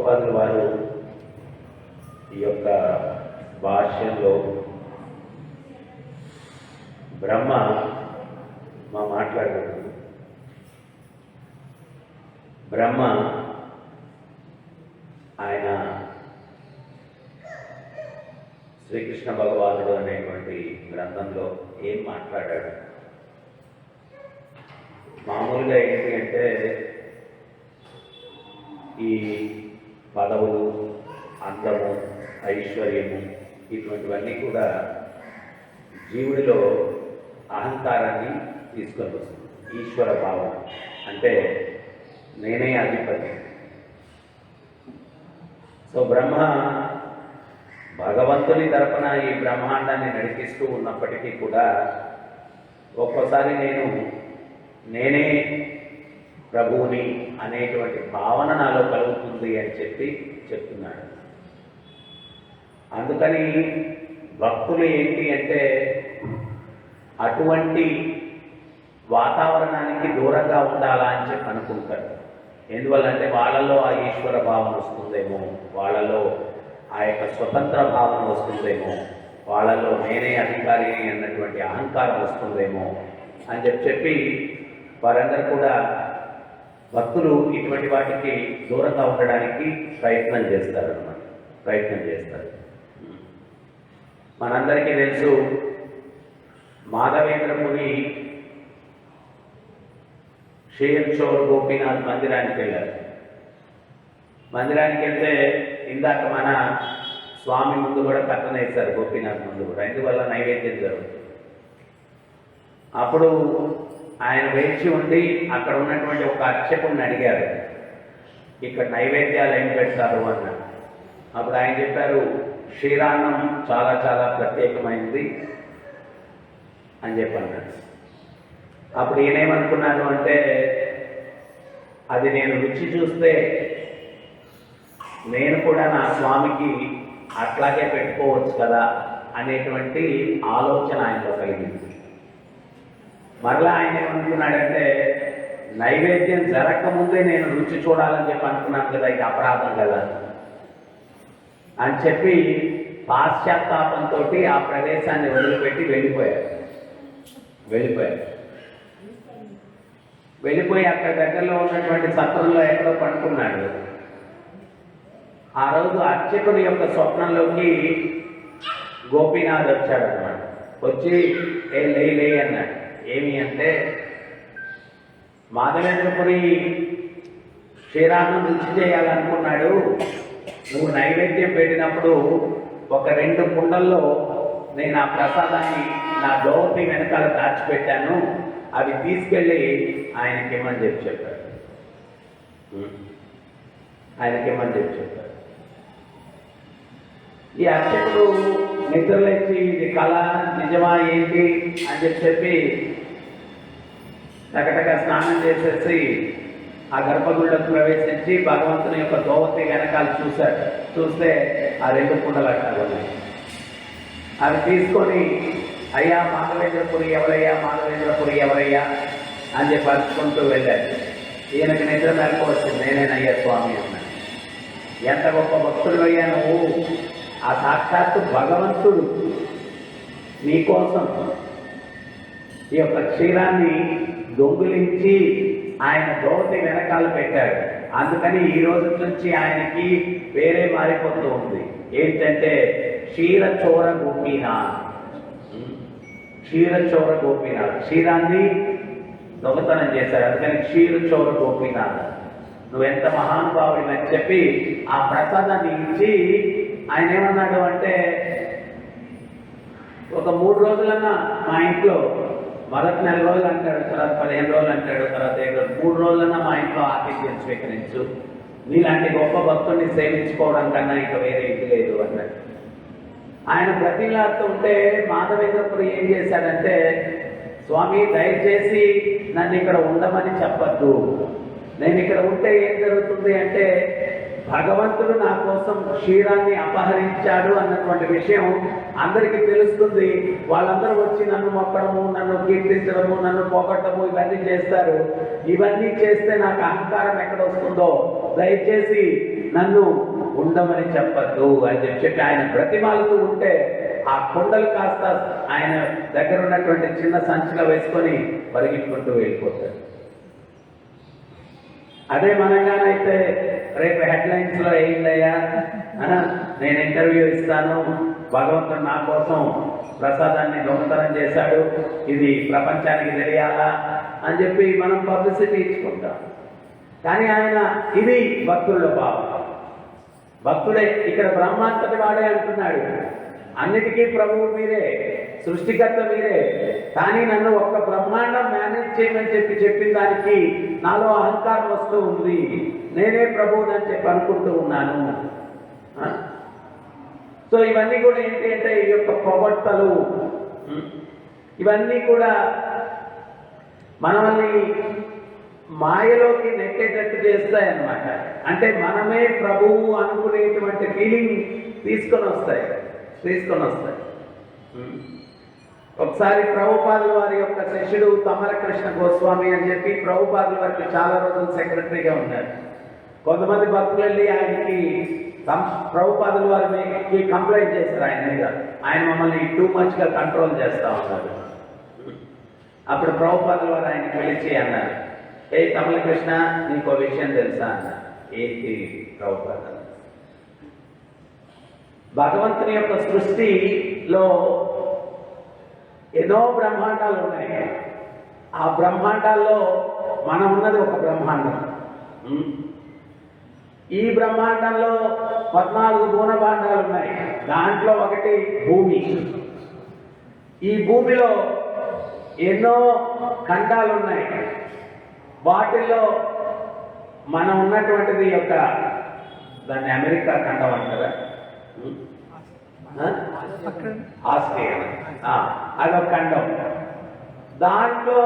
గౌడపాదుల వారు ఈ యొక్క భాష్యంలో బ్రహ్మ మాట్లాడుతుంది. బ్రహ్మ ఆయన శ్రీకృష్ణ భగవానుడు అనేటువంటి గ్రంథంలో ఏం మాట్లాడాడు? మామూలుగా ఏంటి అంటే ఈ పదవులు, అందము, ఐశ్వర్యము ఇటువంటివన్నీ కూడా జీవుడిలో అహంకారాన్ని తీసుకొని వస్తుంది. ఈశ్వర భావన అంటే నేనే అధిపతి. సో బ్రహ్మ భగవంతుని తరపున ఈ బ్రహ్మాండాన్ని నడిపిస్తూ ఉన్నప్పటికీ కూడా ఒక్కోసారి నేనే ప్రభువుని అనేటువంటి భావన నాలో కలుగుతుంది అని చెప్తున్నాడు. అందుకని భక్తులు ఏంటి అంటే అటువంటి వాతావరణానికి దూరంగా ఉండాలా అని చెప్పి అనుకుంటారు. ఎందువల్లంటే వాళ్ళలో ఆ ఈశ్వర భావన వస్తుందేమో, వాళ్ళలో ఆ యొక్క స్వతంత్ర భావన వస్తుందేమో, వాళ్ళలో నేనే అధికారిని అన్నటువంటి అహంకారం వస్తుందేమో అని చెప్పి వారందరూ కూడా భక్తులు ఇటువంటి వాటికి దూరంగా ఉండడానికి ప్రయత్నం చేస్తారు. మనందరికీ తెలుసు, మాధవేంద్రపురి షేర్చోర్ గోపీనాథ్ మందిరానికి వెళ్ళారు. మందిరానికి వెళ్తే ఇందాక మన స్వామి ముందు కూడా కట్టన వేశారు, గోపీనాథ్ ముందు కూడా. ఎందువల్ల నైవేద్యం జరుగుతుంది. అప్పుడు ఆయన వేచి ఉండి అక్కడ ఉన్నటువంటి ఒక అర్చకుడిని అడిగారు, ఇక్కడ నైవేద్యాలు ఏం పెడతారు అన్నారు. అప్పుడు ఆయన చెప్పారు, క్షీరాన్నం చాలా చాలా ప్రత్యేకమైనది అని చెప్పన్నాడు. అప్పుడు ఈయనేమనుకున్నాను అంటే అది నేను రుచి చూస్తే నేను కూడా నా స్వామికి అట్లాగే పెట్టుకోవచ్చు కదా అనేటువంటి ఆలోచన ఆయనలో కలిగింది. మరలా ఆయన ఏమనుకున్నాడంటే నైవేద్యం జరగకముందే నేను రుచి చూడాలని చెప్పి అనుకున్నాను కదా, ఇది అపరాధం కదా అని చెప్పి పాశ్చాత్తాపంతో ఆ ప్రదేశాన్ని వదిలిపెట్టి వెళ్ళిపోయి అక్కడ దగ్గరలో ఉన్నటువంటి సత్రంలో ఎక్కడో పడుకున్నాడు. ఆ రోజు అర్చకుని యొక్క స్వప్నంలోకి గోపీనాథ్ వచ్చాడన్నమాట. వచ్చి లే అన్నాడు. ఏమి అంటే మాధవేంద్రపురి క్షీరాన్నం రుచి చేయాలనుకున్నాడు. నువ్వు నైవేద్యం పెట్టినప్పుడు ఒక 2 కుండల్లో నేను ఆ ప్రసాదాన్ని నా దోవతి వెనకాల దాచిపెట్టాను, అవి తీసుకెళ్ళి ఆయనకేమని చెప్పాడు. ఈ అర్చకుడు నిద్రలేచి ఇది కళ నిజమా ఏంటి అని చెప్పి టకటగా స్నానం చేసేసి ఆ గర్భగుడిలోకి ప్రవేశించి భగవంతుని యొక్క దోవతి వెనకాల చూశాడు. చూస్తే ఆ 2 కుండలు అట్లా ఉన్నాయి. అవి తీసుకొని అయ్యా మాధవేంద్రపురి ఎవరయ్యా అని చెప్పి అరుచుకుంటూ వెళ్ళాడు. ఈయనకి నిద్ర మేరకు వచ్చింది, నేనేనయ్యా స్వామి అన్నాడు. ఎంత గొప్ప భక్తుడు అయ్యా నువ్వు! ఆ సాక్షాత్తు భగవంతుడు నీకోసం ఈ యొక్క క్షీరాన్ని దొంగిలించి ఆయన దోవతి వెనకాల పెట్టాడు. అందుకని ఈ రోజు నుంచి ఆయనకి వేరే మారిపోతూ ఉంది. ఏంటంటే క్షీరచోర గోపీనాథ్. క్షీరాన్ని దొంగతనం చేశాడు. అందుకని క్షీరచోర గోపీనాథ్, నువ్వెంత మహానుభావుడి అని చెప్పి ఆ ప్రసాదాన్ని ఇచ్చి ఆయన ఏమన్నాడు అంటే ఒక 3 రోజులన్నా మా ఇంట్లో, మొదటి 4 రోజులు అంటాడు, తర్వాత 15 రోజులు అంటాడు, తర్వాత 7 రోజులు, 3 రోజులన్నా మా ఇంట్లో ఆతిథ్యం స్వీకరించు. నీలాంటి గొప్ప భక్తుడిని సేవించుకోవడం కన్నా ఇంకా వేరే ఇది లేదు అన్నాడు. ఆయన ప్రతిలాడుతూ ఉంటే మాధవేంద్రపురి ఏం చేశాడంటే, స్వామి దయచేసి నన్ను ఇక్కడ ఉండమని చెప్పద్దు, నేను ఇక్కడ ఉంటే ఏం జరుగుతుంది అంటే భగవంతుడు నా కోసం క్షీరాన్ని అపహరించాడు అన్నటువంటి విషయం అందరికీ తెలుస్తుంది. వాళ్ళందరూ వచ్చి నన్ను మొక్కడము, నన్ను కీర్తించడము, నన్ను పోగొట్టము ఇవన్నీ చేస్తారు. ఇవన్నీ చేస్తే నాకు అహంకారం ఎక్కడ వస్తుందో, దయచేసి నన్ను ఉండమని చెప్పద్దు అని చెప్పి ఆయన బ్రతిమాలుతూ ఉంటే ఆ కొండలు కాస్త ఆయన దగ్గర ఉన్నటువంటి చిన్న సంచిలో వేసుకొని పరిగెట్టుకుంటూ వెళ్ళిపోతాడు. అదే మనగానైతే రేపు హెడ్లైన్స్లో ఏంటయ్యా, నేను ఇంటర్వ్యూ ఇస్తాను, భగవంతుడు నా కోసం ప్రసాదాన్ని దొంగతనం చేశాడు, ఇది ప్రపంచానికి తెలియాలా అని చెప్పి మనం పబ్లిసిటీ ఇచ్చుకుంటాం. కానీ ఆయన ఇది భక్తుల్లో భావం. భక్తుడే ఇక్కడ బ్రహ్మాంతటి వాడే అంటున్నాడు, అన్నిటికీ ప్రభువు మీరే, సృష్టికర్త మీరే, కానీ నన్ను ఒక్క బ్రహ్మాండం మేనేజ్ చేయమని చెప్పిన దానికి నాలో అహంకారం వస్తూ ఉంది, నేనే ప్రభువుని అని చెప్పి అనుకుంటూ ఉన్నాను. సో ఇవన్నీ కూడా ఏంటి అంటే ఈ యొక్క పొగడ్తలు, ఇవన్నీ కూడా మనల్ని మాయలోకి నెట్టేటట్టు చేస్తాయన్నమాట. అంటే మనమే ప్రభువు అనుకునేటువంటి ఫీలింగ్ తీసుకొని వస్తాయి. ఒకసారి ప్రభుపాదుల వారి యొక్క శిష్యుడు తమరకృష్ణ గోస్వామి అని చెప్పి ప్రభుపాదుల వారికి చాలా రోజులు సెక్రటరీగా ఉన్నారు. కొంతమంది భక్తులు వెళ్ళి ఆయనకి ప్రభుపాదుల వారికి కంప్లైంట్ చేశారు ఆయన మీద, ఆయన మమ్మల్ని టూ మచ్గా కంట్రోల్ చేస్తా ఉన్నారు. అప్పుడు ప్రభుపాదుల వారు ఆయన పిలిచి అన్నారు, ఏ తమలకృష్ణ, నీకు విషయం తెలుసా అన్నారు. ఏంటి ప్రభుపాద? భగవంతుని యొక్క సృష్టిలో ఎన్నో బ్రహ్మాండాలు ఉన్నాయి. ఆ బ్రహ్మాండాల్లో మనం ఉన్నది ఒక బ్రహ్మాండం. ఈ బ్రహ్మాండంలో 14 భూనభాండాలు ఉన్నాయి. దాంట్లో ఒకటి భూమి. ఈ భూమిలో ఎన్నో ఖండాలు ఉన్నాయి. వాటిల్లో మనం ఉన్నటువంటిది యొక్క దాన్ని అమెరికా ఖండం అంటారా, ఆస్ట్రేలియా, అదొక ఖండం. దాంట్లో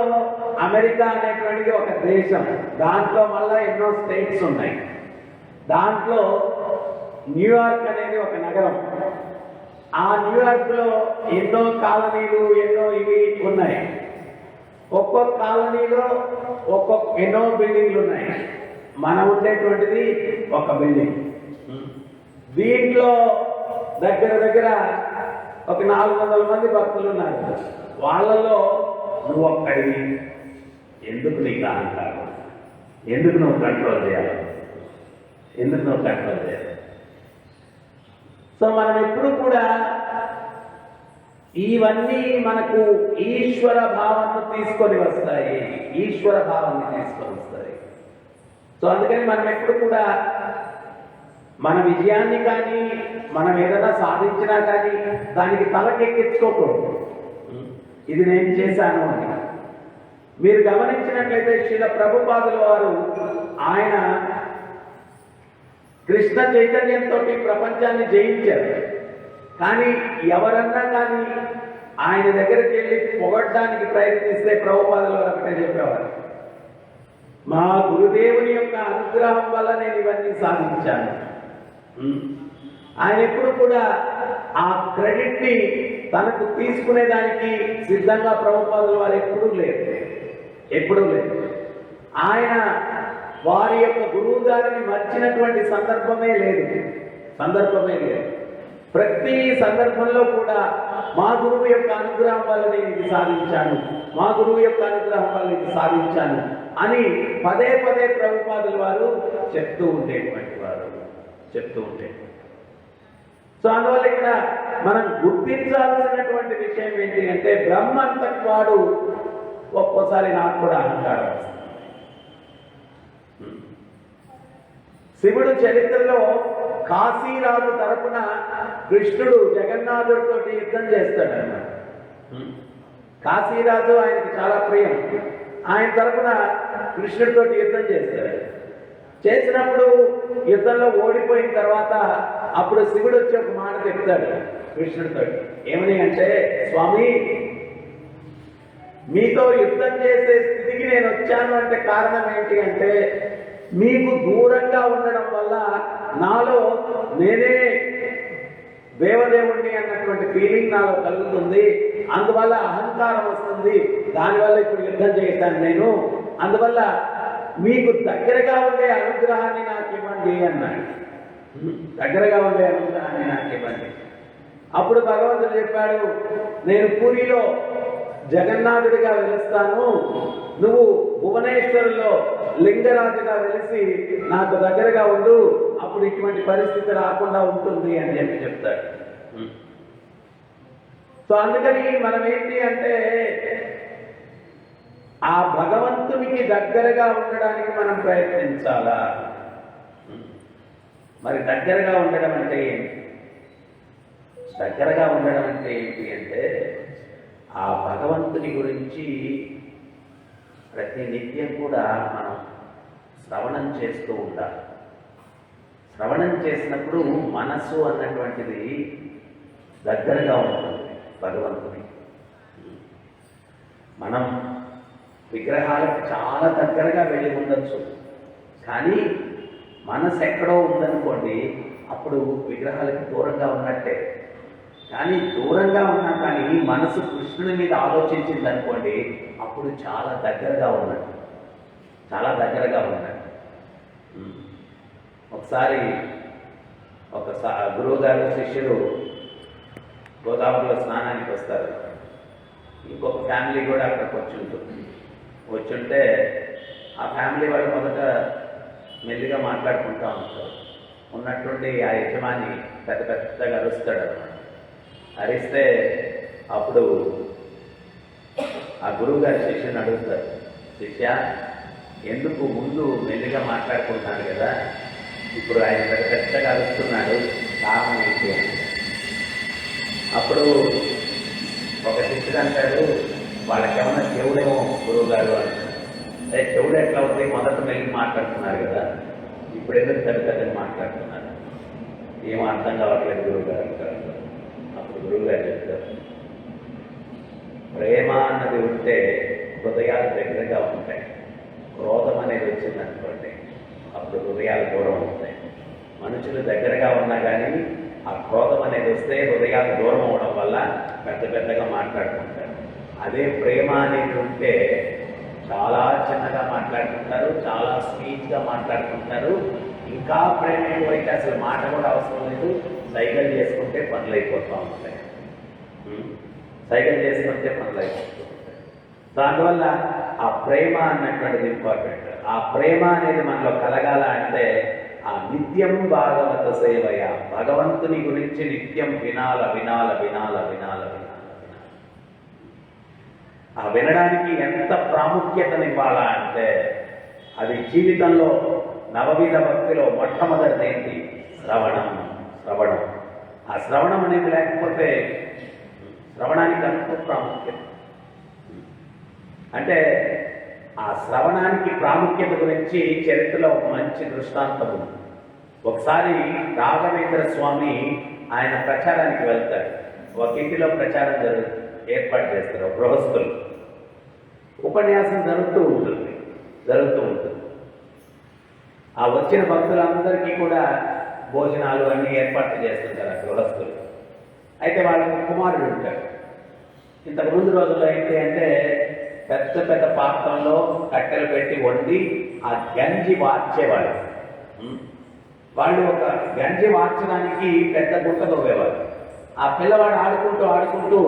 అమెరికా అనేటువంటిది ఒక దేశం. దాంట్లో మళ్ళీ ఎన్నో స్టేట్స్ ఉన్నాయి. దాంట్లో న్యూయార్క్ అనేది ఒక నగరం. ఆ న్యూయార్క్లో ఎన్నో కాలనీలు, ఎన్నో ఇవి ఉన్నాయి. ఒక్కొక్క కాలనీలో ఎన్నో బిల్డింగ్లు ఉన్నాయి. మనం ఉండేటువంటిది ఒక బిల్డింగ్. దీంట్లో దగ్గర ఒక 400 మంది భక్తులు ఉన్నారు. వాళ్ళలో నువ్వు ఒక్కడివి. ఎందుకు నీకు అహంకారం? ఎందుకు నువ్వు కంట్రోల్ చేయాలి? సో మనం ఎప్పుడు కూడా ఇవన్నీ మనకు ఈశ్వర భావాన్ని తీసుకొని వస్తాయి. సో అందుకని మనం ఎప్పుడు కూడా మన విజయాన్ని కానీ మనం ఏదైనా సాధించినా కానీ దానికి తలకెక్కించుకోకూడదు, ఇది నేను చేశాను అని. మీరు గమనించినట్లయితే శ్రీల ప్రభుపాదుల వారు ఆయన కృష్ణ చైతన్యంతో ప్రపంచాన్ని జయించారు. కానీ ఎవరన్నా కానీ ఆయన దగ్గరికి వెళ్ళి పొగడ్డానికి ప్రయత్నిస్తే ప్రభుపాదుల వారు ఒకటే చెప్పేవారు, మా గురుదేవుని యొక్క అనుగ్రహం వల్ల నేను ఇవన్నీ సాధించాను. ఆయన ఎప్పుడు కూడా ఆ క్రెడిట్ని తనకు తీసుకునేదానికి సిద్ధంగా ప్రభుపాదుల వారు ఎప్పుడూ లేదు. ఆయన వారి యొక్క గురువు గారిని మర్చినటువంటి సందర్భమే లేదు. ప్రతి సందర్భంలో కూడా మా గురువు యొక్క అనుగ్రహం వల్ల నేను ఇది సాధించాను, మా గురువు యొక్క అనుగ్రహం వల్ల ఇది సాధించాను అని పదే ప్రభుపాదుల వారు చెప్తూ ఉండేటువంటి వారు. సో అందువల్ల ఇక్కడ మనం గుర్తించాల్సినటువంటి విషయం ఏంటి అంటే బ్రహ్మంతటి వాడు ఒక్కోసారి నాకు కూడా అహంకారం వస్తుంది. శివుడు చరిత్రలో కాశీరాజు తరపున కృష్ణుడు జగన్నాథుడితో యుద్ధం చేస్తాడు అన్నమాట. కాశీరాజు ఆయనకి చాలా ప్రియం. ఆయన తరపున కృష్ణుడితో యుద్ధం చేసినప్పుడు యుద్ధంలో ఓడిపోయిన తర్వాత అప్పుడు శివుడు వచ్చి ఒక మాట చెప్తాడు కృష్ణుడితో. ఏమని అంటే, స్వామి, మీతో యుద్ధం చేసే స్థితికి నేను వచ్చాను అంటే కారణం ఏంటి అంటే మీకు దూరంగా ఉండడం వల్ల నాలో నేనే దేవదేవుణ్ణి అన్నటువంటి ఫీలింగ్ నాలో కలుగుతుంది. అందువల్ల అహంకారం వస్తుంది. దానివల్ల ఇప్పుడు యుద్ధం చేశాను నేను. అందువల్ల మీకు దగ్గరగా ఉండే అనుగ్రహాన్ని నాకు ఇవ్వండి అన్నాడు. దగ్గరగా ఉండే అనుకున్నాను నాకు ఇబ్బంది. అప్పుడు భగవంతుడు చెప్పాడు, నేను పూరిలో జగన్నాథుడిగా వెలుస్తాను, నువ్వు భువనేశ్వరులో లింగరాజుగా వెలిసి నాకు దగ్గరగా ఉండు, అప్పుడు ఇటువంటి పరిస్థితి రాకుండా ఉంటుంది అని చెప్తాడు. సో అందుకని మనం ఏంటి అంటే ఆ భగవంతునికి దగ్గరగా ఉండడానికి మనం ప్రయత్నించాలా. మరి దగ్గరగా ఉండడం అంటే ఏంటి? దగ్గరగా ఉండడం అంటే ఏంటి అంటే ఆ భగవంతుని గురించి ప్రతి నిత్యం కూడా మనం శ్రవణం చేస్తూ ఉండాలి. శ్రవణం చేసినప్పుడు మనస్సు అన్నటువంటిది దగ్గరగా ఉంటుంది భగవంతుని. మనం విగ్రహాలకు చాలా దగ్గరగా వెళ్ళి ఉండొచ్చు, కానీ మనసు ఎక్కడో ఉందనుకోండి, అప్పుడు విగ్రహాలకు దూరంగా ఉన్నట్టే. కానీ దూరంగా ఉన్నా కానీ మనసు కృష్ణుని మీద ఆలోచించింది అనుకోండి, అప్పుడు చాలా దగ్గరగా ఉన్నట్టు, చాలా దగ్గరగా ఉన్నట్టు. ఒకసారి గురువుగారు శిష్యులు గోదావరిలో స్నానానికి వస్తారు. ఇంకొక ఫ్యామిలీ కూడా అక్కడికి వచ్చుంటే ఆ ఫ్యామిలీ వాళ్ళు మొదట మెల్లిగా మాట్లాడుకుంటూ ఉంటారు. ఉన్నట్టుండి ఆ యజమాని పెద్దగా అరుస్తాడు అన్నమాట. అరిస్తే అప్పుడు ఆ గురువుగారి శిష్యుని అడుగుతారు, శిష్య ఎందుకు ముందు మెల్లిగా మాట్లాడుకుంటున్నాడు కదా, ఇప్పుడు ఆయన పెద్దగా అరుస్తున్నాడు, కారణం ఏంటి అని. అప్పుడు ఒక శిష్యుడు అంటాడు, వాళ్ళకేమన్నా చెవుడేమో గురువుగారు అంటారు. అదే చెవుడు ఎట్లా అవుతాయి, మొదట మెల్లి మాట్లాడుతున్నారు కదా, ఇప్పుడు ఎందుకు పెద్దగా మాట్లాడుతున్నారు, ఏమో అర్థం కావట్లేదు గురువుగారు అంటారు. అప్పుడు గురువుగారు చెప్తారు, ప్రేమ అన్నది ఉంటే హృదయాలు దగ్గరగా ఉంటాయి. క్రోధం అనేది వచ్చిందనుకోండి, అప్పుడు హృదయాలు దూరం అవుతాయి. మనుషులు దగ్గరగా ఉన్నా కానీ ఆ క్రోధం అనేది వస్తే హృదయాలు దూరం అవడం వల్ల పెద్దగా మాట్లాడుకుంటారు. అదే ప్రేమ అనేది ఉంటే చాలా చిన్నగా మాట్లాడుకుంటారు, చాలా స్వీట్గా మాట్లాడుకుంటారు. ఇంకా ప్రేమ ఎక్కువైతే అసలు మాట కూడా అవసరం లేదు, సైకిల్ చేసుకుంటే పనులు అయిపోతూ ఉంటాయి. సైకిల్ చేసుకుంటే పనులు అయిపోతూ ఉంటాయి. దానివల్ల ఆ ప్రేమ అన్నటువంటిది ఇంపార్టెంట్. ఆ ప్రేమ అనేది మనలో కలగాల అంటే ఆ నిత్యం భాగవత సేవయ, భగవంతుని గురించి నిత్యం వినాల. ఆ వినడానికి ఎంత ప్రాముఖ్యతనివ్వాలా అంటే అది జీవితంలో నవవిధ భక్తిలో మొట్టమొదటిది ఏంటి? శ్రవణం. ఆ శ్రవణం అనేది లేకపోతే శ్రవణానికి అంత ప్రాముఖ్యత. అంటే ఆ శ్రవణానికి ప్రాముఖ్యత గురించి చరిత్రలో ఒక మంచి దృష్టాంతం ఉంది. ఒకసారి రాఘవేంద్ర స్వామి ఆయన ప్రచారానికి వెళ్తాడు. ఒక ఇంటిలో ప్రచారం ఏర్పాటు చేస్తారు, గృహస్థులు. ఉపన్యాసం జరుగుతూ ఉంటుంది. ఆ వచ్చిన భక్తులందరికీ కూడా భోజనాలు అన్నీ ఏర్పాటు చేస్తుంటారు ఆ గృహస్థులు. అయితే వాళ్ళకి కుమారుడు ఉంటాడు. ఇంతకు ముందు రోజుల్లో ఏంటి అంటే పెద్ద పాత్రల్లో కట్టెలు పెట్టి వండి ఆ గంజి వార్చేవాళ్ళు. వాళ్ళు ఒక గంజి వార్చడానికి పెద్ద గుంట తవ్వేవారు. ఆ పిల్లవాడు ఆడుకుంటూ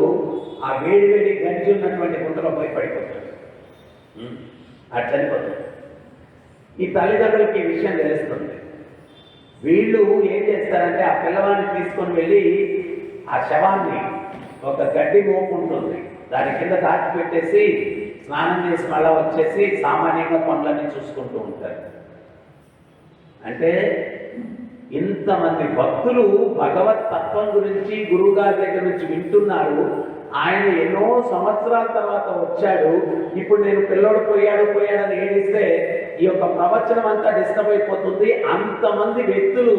ఆ వేడి గంజి ఉన్నటువంటి గుంటలో పోయి పడిపోతాడు, అది చనిపోతాడు. ఈ తల్లిదండ్రులకి ఈ విషయం తెలుస్తుంది. వీళ్ళు ఏం చేస్తారంటే ఆ పిల్లవాడిని తీసుకొని వెళ్ళి ఆ శవాన్ని ఒక గడ్డి మోపుంటుంది దాని కింద దాచిపెట్టేసి స్నానం చేసి మళ్ళా వచ్చేసి సామాన్యంగా పనులన్నీ చూసుకుంటూ ఉంటారు. అంటే ఇంతమంది భక్తులు భగవత్ తత్వం గురించి గురువుగారి దగ్గర నుంచి వింటున్నారు. ఆయన ఎన్నో సంవత్సరాల తర్వాత వచ్చాడు. ఇప్పుడు నేను పిల్లోడు పోయాడని ఏడిస్తే ఈ యొక్క ప్రవచనం అంతా డిస్టర్బ్ అయిపోతుంది. అంతమంది వ్యక్తులు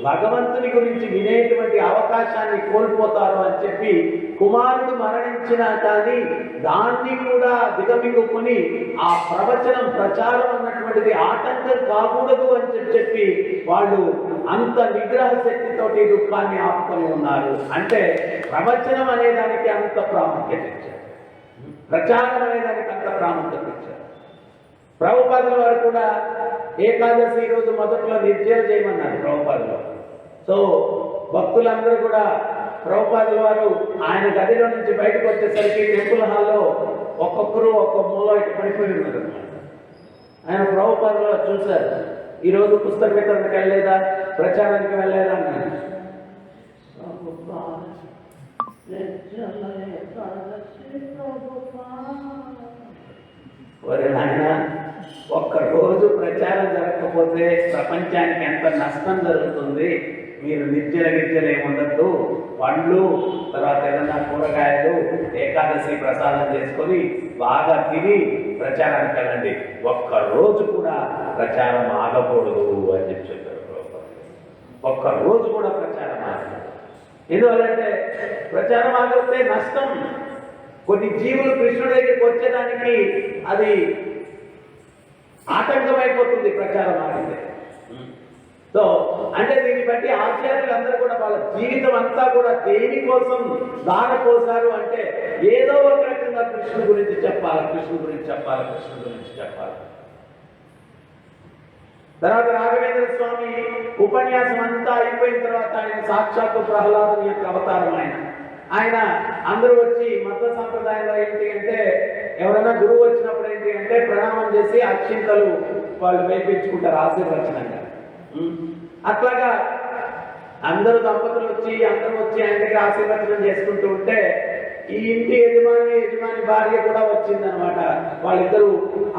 భగవంతుని గురించి వినేటువంటి అవకాశాన్ని కోల్పోతారు అని చెప్పి కుమారుడు మరణించినా కానీ దాన్ని కూడా దిగమింగుకొని ఆ ప్రచారం అన్నటువంటిది ఆటంకం కాకూడదు అని చెప్పి వాళ్ళు అంత నిగ్రహ శక్తితోటి దుఃఖాన్ని ఆపుకొని ఉన్నారు. అంటే ప్రవచనం అనేదానికి అంత ప్రాముఖ్యత ఇచ్చారు, ప్రచారం అనేదానికి అంత ప్రాముఖ్యత ఇచ్చారు. ప్రభుపాదుల వారు కూడా ఏకాదశి రోజు మొదట్లో నిర్జల చేయమన్నారు ప్రభుపాదుల వారు. సో భక్తులందరూ కూడా ప్రభుపాదుల వారు ఆయన గదిలో నుంచి బయటకు వచ్చేసరికి టెంపుల్ హాల్లో ఒక్కొక్కరు ఒక్కొక్క మూల ఇటు పడిపోయి ఉన్నారు అనమాట. ఆయన ప్రభుపాదుల వారు చూశారు, ఈరోజు పుస్తక వితరణకు వెళ్ళలేదా, ప్రచారానికి వెళ్ళలేదా అన్నాడు. ఒరే నాయన, ఒక్కరోజు ప్రచారం జరగకపోతే ప్రపంచానికి ఎంత నష్టం జరుగుతుంది. మీరు గిజ్జలు ఏముండద్దు, పండ్లు, తర్వాత ఏదన్నా కూరగాయలు, ఏకాదశి ప్రసాదం చేసుకొని బాగా తిని ప్రచారానికి వెళ్ళండి. ఒక్కరోజు కూడా ప్రచారం ఆగకూడదు అని చెప్పారు. ఒక్కరోజు కూడా ప్రచారం ఆగకూడదు. ఎందువల్లంటే ప్రచారం ఆగితే నష్టం. కొన్ని జీవులు కృష్ణుడి దగ్గరికి వచ్చేదానికి అది ఆటంకమైపోతుంది ప్రచారం ఆగితే. సో అంటే దీన్ని బట్టి ఆచార్యులు అందరూ కూడా వాళ్ళ జీవితం అంతా కూడా దేనికోసం దారపోసారు అంటే ఏదో ఒక రకంగా కృష్ణుడి గురించి చెప్పాలి, కృష్ణుడి గురించి చెప్పాలి, కృష్ణుడి గురించి చెప్పాలి. తర్వాత రాఘవేంద్ర స్వామి ఉపన్యాసం అంతా అయిపోయిన తర్వాత ఆయన సాక్షాత్తు ప్రహ్లాదుని యొక్క అవతారం. ఆయన అందరూ వచ్చి మత సంప్రదాయంలో ఏంటి అంటే ఎవరైనా గురువు వచ్చినప్పుడు ఏంటి అంటే ప్రణామం చేసి అక్షింతలు వాళ్ళు వేయించుకుంటారు ఆశీర్వచనంగా. అట్లాగా అందరూ దంపతులు వచ్చి అందరూ వచ్చి ఆయన దగ్గర ఆశీర్వచనం చేసుకుంటూ ఉంటే ఈ ఇంటి యజమాని భార్య కూడా వచ్చిందనమాట. వాళ్ళిద్దరూ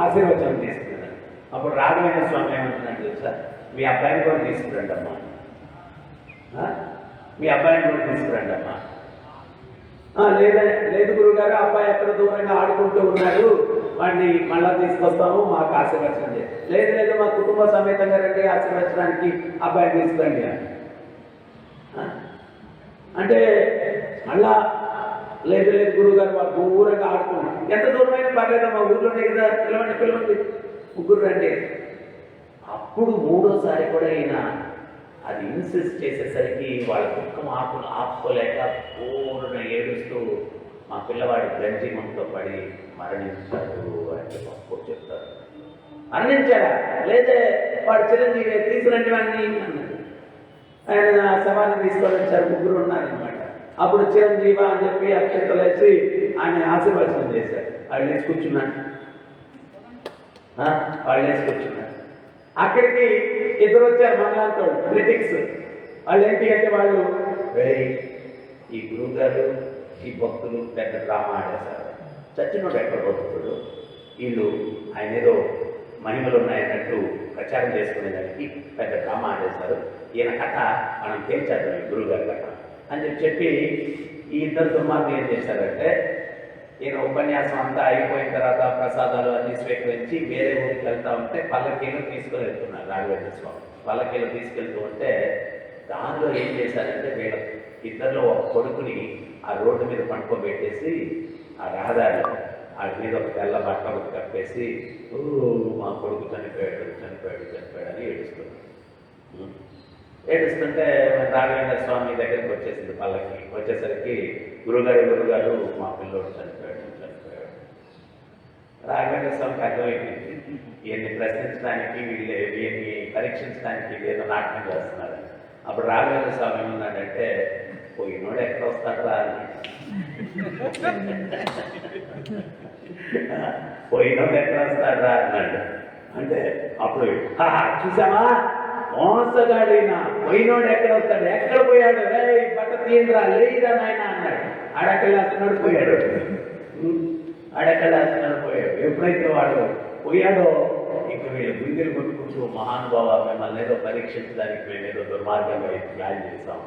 ఆశీర్వచనం చేసుకున్నారు. అప్పుడు రాఘవేంద్ర స్వామి ఏమంటున్నాడు తెలుసా, మీ అబ్బాయిని కూడా తీసుకురండి అమ్మా, మీ అబ్బాయిని కూడా తీసుకురండి అమ్మా. లేదు గురుగారు, అబ్బాయి ఎక్కడ దూరంగా ఆడుకుంటూ ఉన్నాడు, వాడిని మళ్ళా తీసుకొస్తాము, మాకు ఆశీర్వచనం చేయండి. లేదు మా కుటుంబ సమేతంగా రండి, ఆశీర్వచనానికి అబ్బాయిని తీసుకురండి అంటే మళ్ళా లేదు గురువుగారు వాళ్ళు దూరంగా ఆడుకున్నాడు. ఎంత దూరమైనా పర్లేదమ్మా, ఊళ్ళోనే కదా, పిలవండి ముగ్గురు రండి. అప్పుడు మూడోసారి కూడా అయినా అది ఇన్సిస్ట్ చేసేసరికి వాళ్ళ దుఃఖం ఆపుకోలేక పూర్ణ ఏడుస్తూ మా పిల్లవాడి గంజిమంతో పడి మరణించాడు అని చెప్తారు. మరణించాడా? లేదే వాడు చిరంజీవి తీసుకురండి వాడిని అన్నాడు. ఆయన శవాన్ని తీసుకొని వచ్చారు, ముగ్గురు ఉన్నారనమాట. అప్పుడు చిరంజీవ అని చెప్పి అక్షంతలు వేసి ఆయన ఆశీర్వచనం చేశారు. వాళ్ళు వేసి కూర్చున్నాడు. అక్కడికి ఇద్దరు వచ్చారు మనలాంటి క్రిటిక్స్. వాళ్ళు ఏంటి అంటే వాళ్ళు ఈ గురువు గారు ఈ భక్తులు పెద్ద డ్రామా ఆడేశారు, చచ్చినోడు ఎక్కడ భక్తుడు, వీళ్ళు ఆయన ఏదో మహిమలు ఉన్నాయన్నట్టు ప్రచారం చేసుకునేదానికి పెద్ద డ్రామా ఆడేశారు, ఈయన కథ మనం తేల్చేద్దాం ఈ గురువుగారి కథ అని చెప్పి ఈ ఇద్దరు దుర్మార్గులు ఏం చేశారంటే ఈయన ఉపన్యాసం అంతా అయిపోయిన తర్వాత ప్రసాదాలు అన్ని స్వీకరించి వేరే ఊరికి వెళ్తా ఉంటే పల్లకీలో తీసుకొని వెళ్తున్నారు. రాఘవేంద్ర స్వామి పల్లకీలో తీసుకెళ్తూ ఉంటే దానిలో ఏం చేశారంటే వీళ్ళ ఇద్దరిలో ఒక కొడుకుని ఆ రోడ్డు మీద పండుకోబెట్టేసి ఆ రహదారిలో వాడి మీద ఒక తెల్ల బట్ట ఒకటి కప్పేసి మా కొడుకు చనిపోయాడు అని ఏడుస్తుంటే రాఘవేంద్ర స్వామి దగ్గరికి వచ్చేసింది పల్లకి. వచ్చేసరికి గురుగారు మా పిల్లోడు చనిపోయాడు. రాఘవేంద్ర స్వామికి అర్థమైపోయింది ఈయన్ని ప్రశ్నించడానికి వీళ్ళని పరీక్షించడానికి ఏదో నాటకం చేస్తున్నారు. అప్పుడు రాఘవేంద్ర స్వామి ఏమన్నాడంటే పోయినోడు ఎక్కడ వస్తాడరా అని, పోయినోడు ఎక్కడ వస్తాడరా అన్నాడు. అంటే అప్పుడు చూసామా మోసగాడైనా పోయినోడు ఎక్కడ వస్తాడు, ఎక్కడ పోయాడు, బట్ట తీయండిరా లేదురా నాయన అన్నాడు. అడకలాస్తున్నాడు పోయాడు. ఎప్పుడైతే వాడు పోయాడో ఇంక వీళ్ళు గుండెలు కొట్టుకుంటూ మహానుభావ మిమ్మల్ని ఏదో పరీక్షించడానికి మేము ఏదో దుర్మార్గంగా ప్లాన్ చేస్తాం,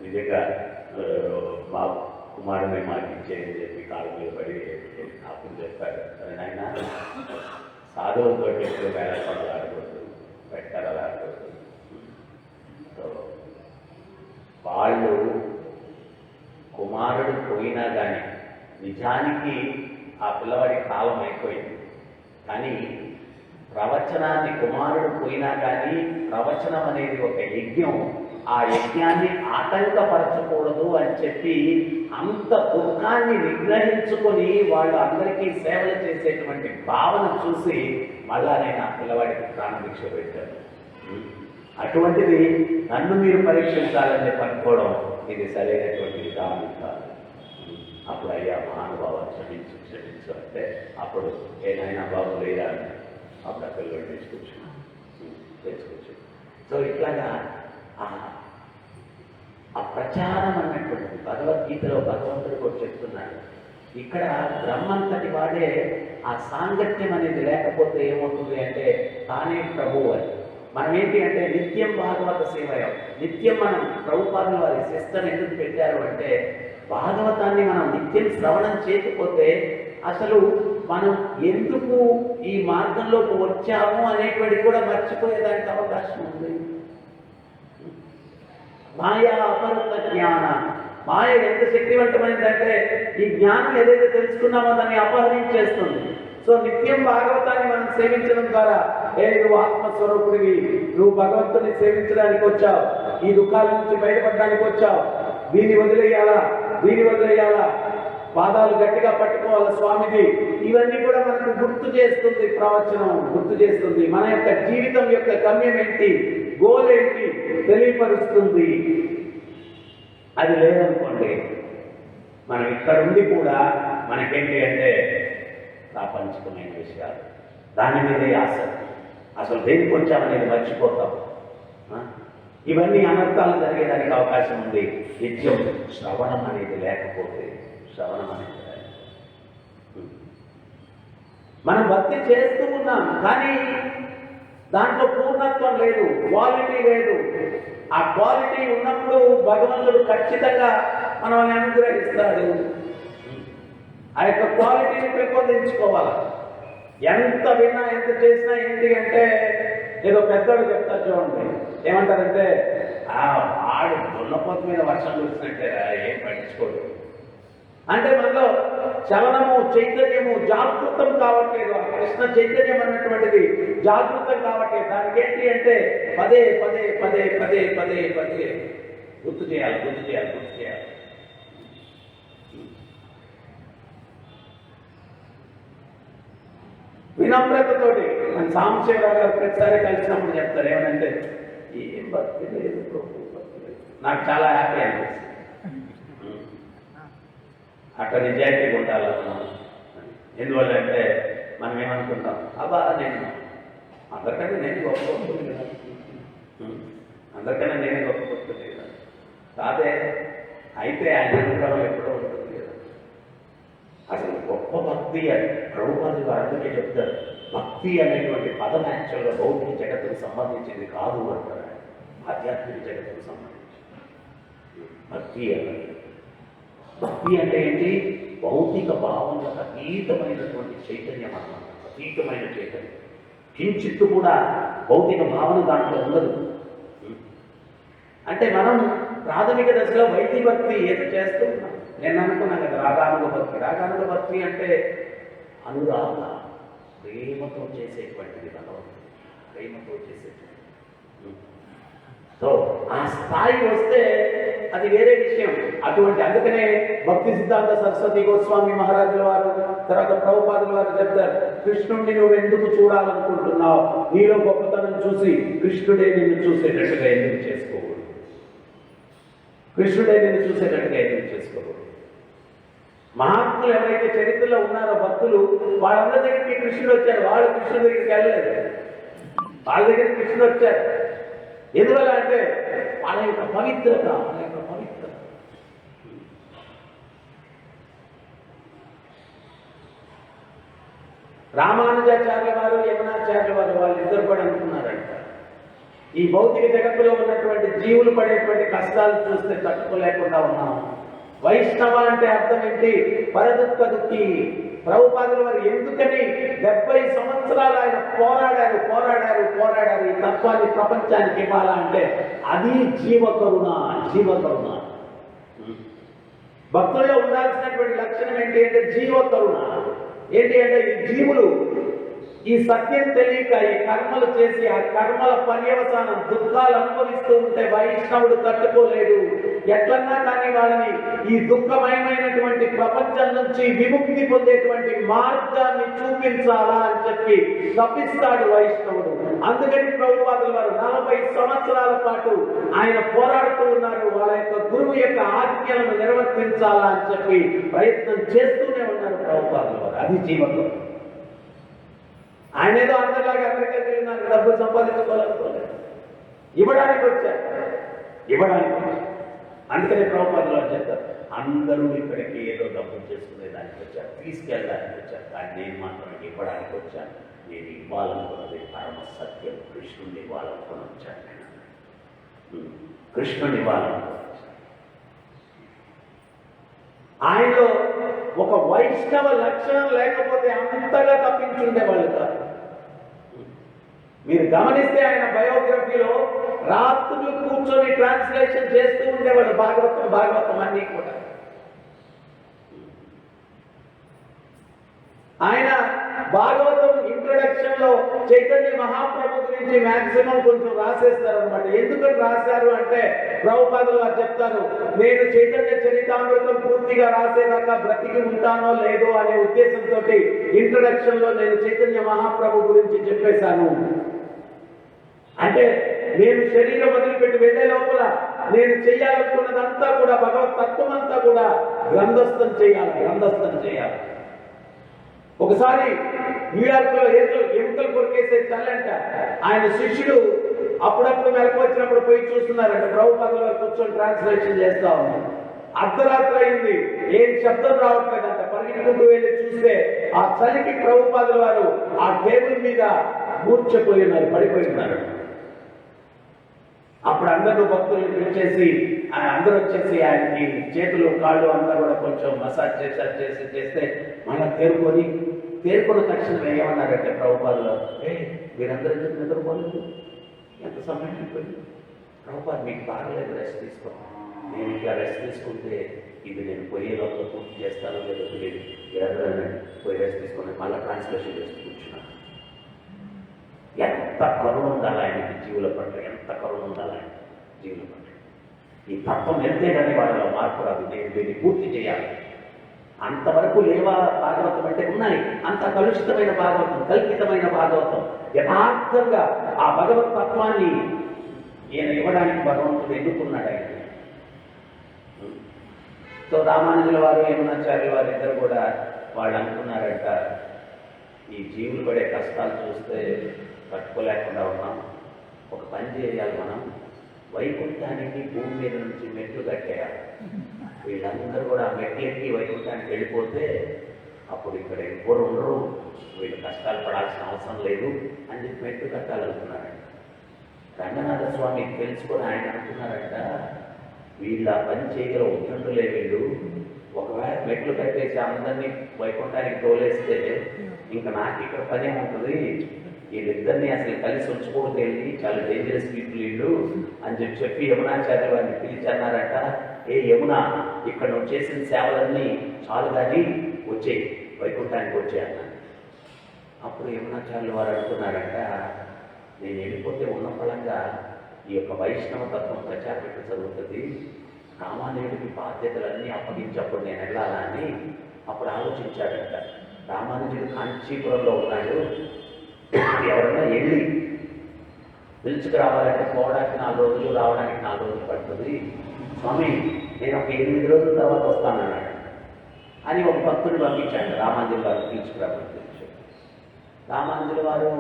నిజంగా మా కుమారుని మాకు ఇచ్చేయని చెప్పి కాళ్ళ మీద పడి అప్పుడు చెప్పాడు. సరే నాయన సాధువులతో ఎప్పుడు వేళపడలు ఆడకూడదు, పెట్టాలి ఆడకూడదు. వాళ్ళు కుమారుడు పోయినా కానీ నిజానికి ఆ పిల్లవాడి కాలం అయిపోయింది. కానీ ప్రవచనాన్ని కుమారుడు పోయినా కానీ ప్రవచనం అనేది ఒక యజ్ఞం, ఆ యజ్ఞాన్ని ఆటంకపరచకూడదు అని చెప్పి అంత దుఃఖాన్ని నిగ్రహించుకొని వాళ్ళు అందరికీ సేవలు చేసేటువంటి భావన చూసి మళ్ళా నేను ఆ పిల్లవాడికి ప్రాణభిక్ష పెట్టాను. అటువంటిది నన్ను మీరు పరీక్షించాలని పట్టుకోవడం ఇది సరైనటువంటి విధానం కాదు. అప్పుడు అయ్యా మహానుభావ క్షమించు అంటే అప్పుడు ఏదైనా బాబు లేదా అప్పుడు ఆ పిల్లలు తెచ్చుకోవచ్చు. సో ఇట్లాగా ఆ ప్రచారం అన్నటువంటిది భగవద్గీతలో భగవంతుడు కూడా చెప్తున్నాడు. ఇక్కడ బ్రహ్మంతటి వాడే ఆ సాంగత్యం అనేది లేకపోతే ఏమవుతుంది అంటే తానే ప్రభువు అని. మనం ఏంటి అంటే నిత్యం భాగవత సేవయం, నిత్యం మనం ప్రభుపాదుల వారి సిస్టమ్ ఎందుకు పెట్టారు అంటే భాగవతాన్ని మనం నిత్యం శ్రవణం చేయకపోతే అసలు మనం ఎందుకు ఈ మార్గంలోకి వచ్చాము అనేటువంటిది కూడా మర్చిపోయేదానికి అవకాశం ఉంది. మాయా అపరత జ్ఞాన, మాయ ఎంత శక్తివంతమైందంటే ఈ జ్ఞానం ఏదైతే తెలుసుకున్నామో దాన్ని అపహరించేస్తుంది. సో నిత్యం భాగవతాన్ని మనం సేవించడం ద్వారా నువ్వు ఆత్మస్వరూపుడివి, నువ్వు భగవంతుని సేవించడానికి వచ్చావు, ఈ దుఃఖాల నుంచి బయటపడడానికి వచ్చావు, దీన్ని వదిలేయాలా పాదాలు గట్టిగా పట్టుకోవాలి స్వామిది. ఇవన్నీ కూడా మనకు గుర్తు చేస్తుంది, ప్రవచనం గుర్తు చేస్తుంది. మన యొక్క జీవితం యొక్క గమ్యం ఏంటి, గోల్ ఏంటి తెలియపరుస్తుంది. అది లేదనుకోండి మనం ఇక్కడ ఉండి కూడా మనకేంటి అంటే ప్రాపంచికమైన విషయాలు, దాని మీదే ఆసక్తి, అసలు దేనికి వచ్చామనేది మర్చిపోతాం. ఇవన్నీ అనర్థాలు జరిగేదానికి అవకాశం ఉంది నిత్యం శ్రవణం అనేది లేకపోతే. మనం భక్తి చేస్తూ ఉన్నాం కానీ దాంట్లో పూర్ణత్వం లేదు, క్వాలిటీ లేదు. ఆ క్వాలిటీ ఉన్నప్పుడు భగవంతుడు ఖచ్చితంగా మనల్ని అనుగ్రహిస్తాడు. ఆ యొక్క క్వాలిటీని పెంపొందించుకోవాలి. ఎంత విన్నా ఎంత చేసినా ఏంటి అంటే ఏదో పెద్దవాడు చెప్తారు చూడండి, ఏమంటారంటే ఆడు దున్నపోతు మీద వర్షం కురిసినట్టే ఏం పట్టించుకోడు అంటే మనలో చలనము చైతన్యము జాగృతం కావట్లేదు. ఆ కృష్ణ చైతన్యం అన్నటువంటిది జాగృతం కావట్లేదు. దానికి ఏంటి అంటే పదే పదే పదే పదే పదే పదే గుర్తు చేయాలి. వినమ్రతతోటి మన సాంబశివరావు గారు ప్రతిసారి కలిసినప్పుడు చెప్తారు ఏమనంటే ఏం భక్తి లేదు, నాకు చాలా హ్యాపీ అనిపిస్తుంది. అక్కడ నిజాయితీగా ఉండాలి. ఎందువల్ల అంటే మనం ఏమనుకుంటాం, అబ్బా అందరికన్నా నేను గొప్ప కదా, అందరికన్నా నేనే గొప్ప కదా. కాదే అయితే ఆయన అనుగ్రహం ఎప్పుడో ఉంటుంది కదా. అసలు గొప్ప భక్తి అని ప్రభుపాదులు అందుకే చెప్తారు, భక్తి అనేటువంటి పదం యాక్చువల్గా భౌతిక జగత్తుకు సంబంధించింది కాదు అంటారు, ఆధ్యాత్మిక జగత్తుకు సంబంధించింది భక్తి అంటే ఏంటి, భౌతిక భావనలకు అతీతమైనటువంటి చైతన్యం అన్నమాట. అతీతమైన చైతన్యం, కించిత్తు కూడా భౌతిక భావన దాంట్లో ఉండదు. అంటే మనం ప్రాథమిక దశలో వైదిక భక్తి ఏదో చేస్తూ ఉన్నాం. నేను అనుకున్నాను కదా రాగానుగ భక్తి అంటే అనురాగ, ప్రేమతో చేసేటువంటిది భగవంతుడు, ప్రేమతో చేసేటువంటిది. సో ఆ స్థాయి వస్తే అది వేరే విషయం. అందుకనే భక్తి సిద్ధాంత సరస్వతి గోస్వామి మహారాజుల వారు, తర్వాత ప్రభుపాదుల వారు చెప్తారు, కృష్ణుడిని నువ్వు ఎందుకు చూడాలనుకుంటున్నావు, నీలో గొప్పతనం చూసి కృష్ణుడే నిన్ను చూసేటట్టుగా ఎందుకు చేసుకోకూడదు, మహాత్ములు ఎవరైతే చరిత్రలో ఉన్నారో భక్తులు, వాళ్ళందరి దగ్గరికి కృష్ణుడు వచ్చారు, వాళ్ళు కృష్ణుడి దగ్గరికి వెళ్ళలేదు, వాళ్ళ దగ్గరికి కృష్ణుడు వచ్చారు. ఎందువల్ల అంటే వాళ్ళ యొక్క పవిత్రత. రామానుజాచార్యుల వారు, యమునాచార్యుల వారు వాళ్ళిద్దరు కూడా అనుకున్నారంట, ఈ భౌతిక జగత్తులో ఉన్నటువంటి జీవులు పడేటువంటి కష్టాలు చూస్తే తట్టుకోలేకుండా ఉన్నాము. వైష్ణవ అంటే అర్థం ఏంటి, పరదుఃఖ దుఃఖి. ప్రభుపాదుల వారు ఎందుకని 70 సంవత్సరాలు ఆయన పోరాడారు ఈ తత్వాన్ని ప్రపంచానికి ఇవ్వాలా అంటే అది జీవకరుణ. భక్తుల్లో ఉండాల్సినటువంటి లక్షణం ఏంటి అంటే జీవకరుణ. ఏంటి అంటే ఈ జీవులు ఈ సత్యం తెలియక ఈ కర్మలు చేసి ఆ కర్మల పర్యవసానం దుఃఖాలు అనుభవిస్తూ ఉంటే వైష్ణవుడు తట్టుకోలేడు. ఎట్లన్నా కానీ వాళ్ళని ఈ దుఃఖమయమైనటువంటి ప్రపంచం నుంచి విముక్తి పొందేటువంటి మార్గాన్ని చూపించాలా అని చెప్పి తప్పిస్తాడు వైష్ణవుడు. అందుకని ప్రభుపాదుల వారు 40 సంవత్సరాల పాటు ఆయన పోరాడుతూ ఉన్నారు. వాళ్ళ యొక్క గురువు యొక్క ఆజ్ఞలను నిర్వర్తించాలా అని చెప్పి ప్రయత్నం చేస్తూనే ఉన్నారు ప్రభుపాదుల వారు. అది జీవితం. ఆయన ఏదో అందరిలాగా అమెరికాకి వెళ్ళినారు, డబ్బులు సంపాదించుకోవాలనుకోలేదు. ఇవ్వడానికి వచ్చారు. అందుకనే ప్రభుపాదుల వారు చెప్తారు, అందరూ ఇక్కడికి ఏదో డబ్బులు చేసుకునే దానికి వచ్చారు, తీసుకెళ్ళడానికి వచ్చారు, కానీ నేను మాత్రం ఇవ్వడానికి వచ్చాను. నేను ఇవ్వాలనుకున్నది పరమ సత్యం, కృష్ణుని ఇవ్వాలనుకుని వచ్చాను. నేను కృష్ణుని ఇవ్వాలనుకుని వచ్చాను. ఆయనలో ఒక వైష్ణవ లక్షణం లేకపోతే అంతగా తప్పించుండేవాళ్ళు కాదు. మీరు గమనిస్తే ఆయన బయోగ్రఫీలో రాత్రులు కూర్చొని ట్రాన్స్లేషన్ చేస్తూ ఉండేవాళ్ళు భాగవతం అన్నీ కూడా. ఆయన భాగవతం ఇంట్రడక్షన్ లో చైతన్య మహాప్రభు గురించి మాక్సిమం కొంచెం రాసేస్తారు అనమాట. ఎందుకని రాశారు అంటే ప్రభుపాదులు వారు చెప్తారు, నేను చైతన్య చరితామృతం పూర్తిగా రాసేదాకా బ్రతికి ఉంటానో లేదో అనే ఉద్దేశంతో ఇంట్రడక్షన్ లో నేను చైతన్య మహాప్రభు గురించి చెప్పేశాను. అంటే నేను శరీరం వదిలిపెట్టి వెళ్లే లోపల నేను చేయాలనుకున్నదంతా కూడా భగవత్ తత్వం అంతా కూడా గ్రంథస్థం చేయాలి. ఒకసారి న్యూయార్క్ లో ఎముకలు కొరికేసే చల్లంట. ఆయన శిష్యుడు అప్పుడప్పుడు మెలకు వచ్చినప్పుడు పోయి చూస్తున్నారంట. ప్రభుపాదుల వారు కూర్చొని ట్రాన్స్లేషన్ చేస్తా ఉన్నారు. అర్ధరాత్రి అయింది, ఏం శబ్దం రావట్లేదంట. పరిగెత్తుకుంటూ వెళ్ళి చూస్తే ఆ చలికి ప్రభుపాదుల వారు ఆ టేబుల్ మీద మూర్ఛపోయినారు, పడిపోయినారు. అప్పుడు అందరూ భక్తులు పిలిచేసి అందరూ వచ్చేసి ఆయనకి చేతులు కాళ్ళు అంతా కూడా కొంచెం మసాజ్ చేస్తే మళ్ళీ తేరుకున్న తక్షణం ఏమన్నారంటే ప్రభుపాదులు, మీరందరూ ఎందుకు నిద్రపోలేదు, ఎంత సమయం అయిపోయింది, ప్రభుపాదు మీకు బాగలేదు, రెస్ట్ తీసుకో. నేను ఇంకా రెస్ట్ తీసుకుంటే ఇది నేను పోయే లోపల పూర్తి చేస్తానో లేదో తెలియదు, ఎవరైనా పోయి రెస్ట్ తీసుకుని మళ్ళీ ట్రాన్స్లేషన్ చేసి కూర్చున్నాను. ఎంత కరుణ ఉండాలి ఆయనకి జీవుల పట్ల, ఎంత కరుణ ఉండాలి ఆయన జీవుల పట్ల. ఈ తత్వం వెళ్తే కానీ వాళ్ళలో మార్పు రాదు. నేను దీన్ని పూర్తి చేయాలి. అంతవరకు లేవా భాగవతం అంటే ఉన్నాయి. అంత కలుషితమైన భాగవతం, కల్పితమైన భాగవతం, యథార్థంగా ఆ భగవత్ తత్వాన్ని ఈయన ఇవ్వడానికి భగవంతుడు ఎన్నుకున్నాడు ఆయన. సో రామానుజుల వారు, యమునాచార్యుల వారు ఇద్దరు కూడా వాళ్ళు అనుకున్నారంట, ఈ జీవులు పడే కష్టాలు చూస్తే తట్టుకోలేకుండా ఉన్నాం, ఒక పని చేయాలి, మనం వైకుంఠానికి భూమి మీద నుంచి మెట్లు కట్టేయాలి. వీళ్ళందరూ కూడా మెట్లు ఎక్కి వైకుంఠానికి వెళ్ళిపోతే అప్పుడు ఇక్కడ ఎవరు ఉండరు, వీళ్ళు కష్టాలు పడాల్సిన అవసరం లేదు అని చెప్పి మెట్లు కట్టాలనుకున్నారంట. రంగనాథ స్వామి తెలుసుకొని ఆయన అనుకున్నారంట, వీళ్ళ పని చేయగల ఉద్దండులే వీళ్ళు, ఒకవేళ మెట్లు కట్టేసి అందరినీ వైకుంఠానికి తోలేస్తే ఇంకా నాకు ఇక్కడ పని ఉంటుంది, వీళ్ళిద్దరినీ అసలు కలిసి ఉంచుకోవడం వెళ్ళి చాలా డేంజరస్ పీపుల్ వీళ్ళు అని చెప్పి యమునాచార్య వారిని పిలిచి అన్నారంట, ఏ యమున, ఇక్కడ నువ్వు చేసిన సేవలన్నీ చాలు కానీ వచ్చే వైకుంఠానికి వచ్చే అన్నాను. అప్పుడు యమునాచార్యుల వారు అనుకున్నారంట, నేను వెళ్ళిపోతే ఉన్న ఫలంగా ఈ యొక్క వైష్ణవ తత్వం ప్రచారపెట్టు జరుగుతుంది, రామానుజుడికి బాధ్యతలన్నీ అప్పగించప్పుడు నేను వెళ్ళాలా అని అప్పుడు ఆలోచించాడంట. రామానుజుడు కాంచీపురంలో ఉన్నాడు, ఎవరైనా వెళ్ళి పిలుచుకు రావాలంటే పోవడానికి 4 రోజులు, రావడానికి 4 రోజులు పడుతుంది, స్వామి నేను ఒక 8 రోజుల తర్వాత వస్తానన్నాడు అని ఒక భక్తుడిని పంపించాడు. రామానుజుల వారు పిలుచుకురామని పిలిచాడు. రామానుజుల వారు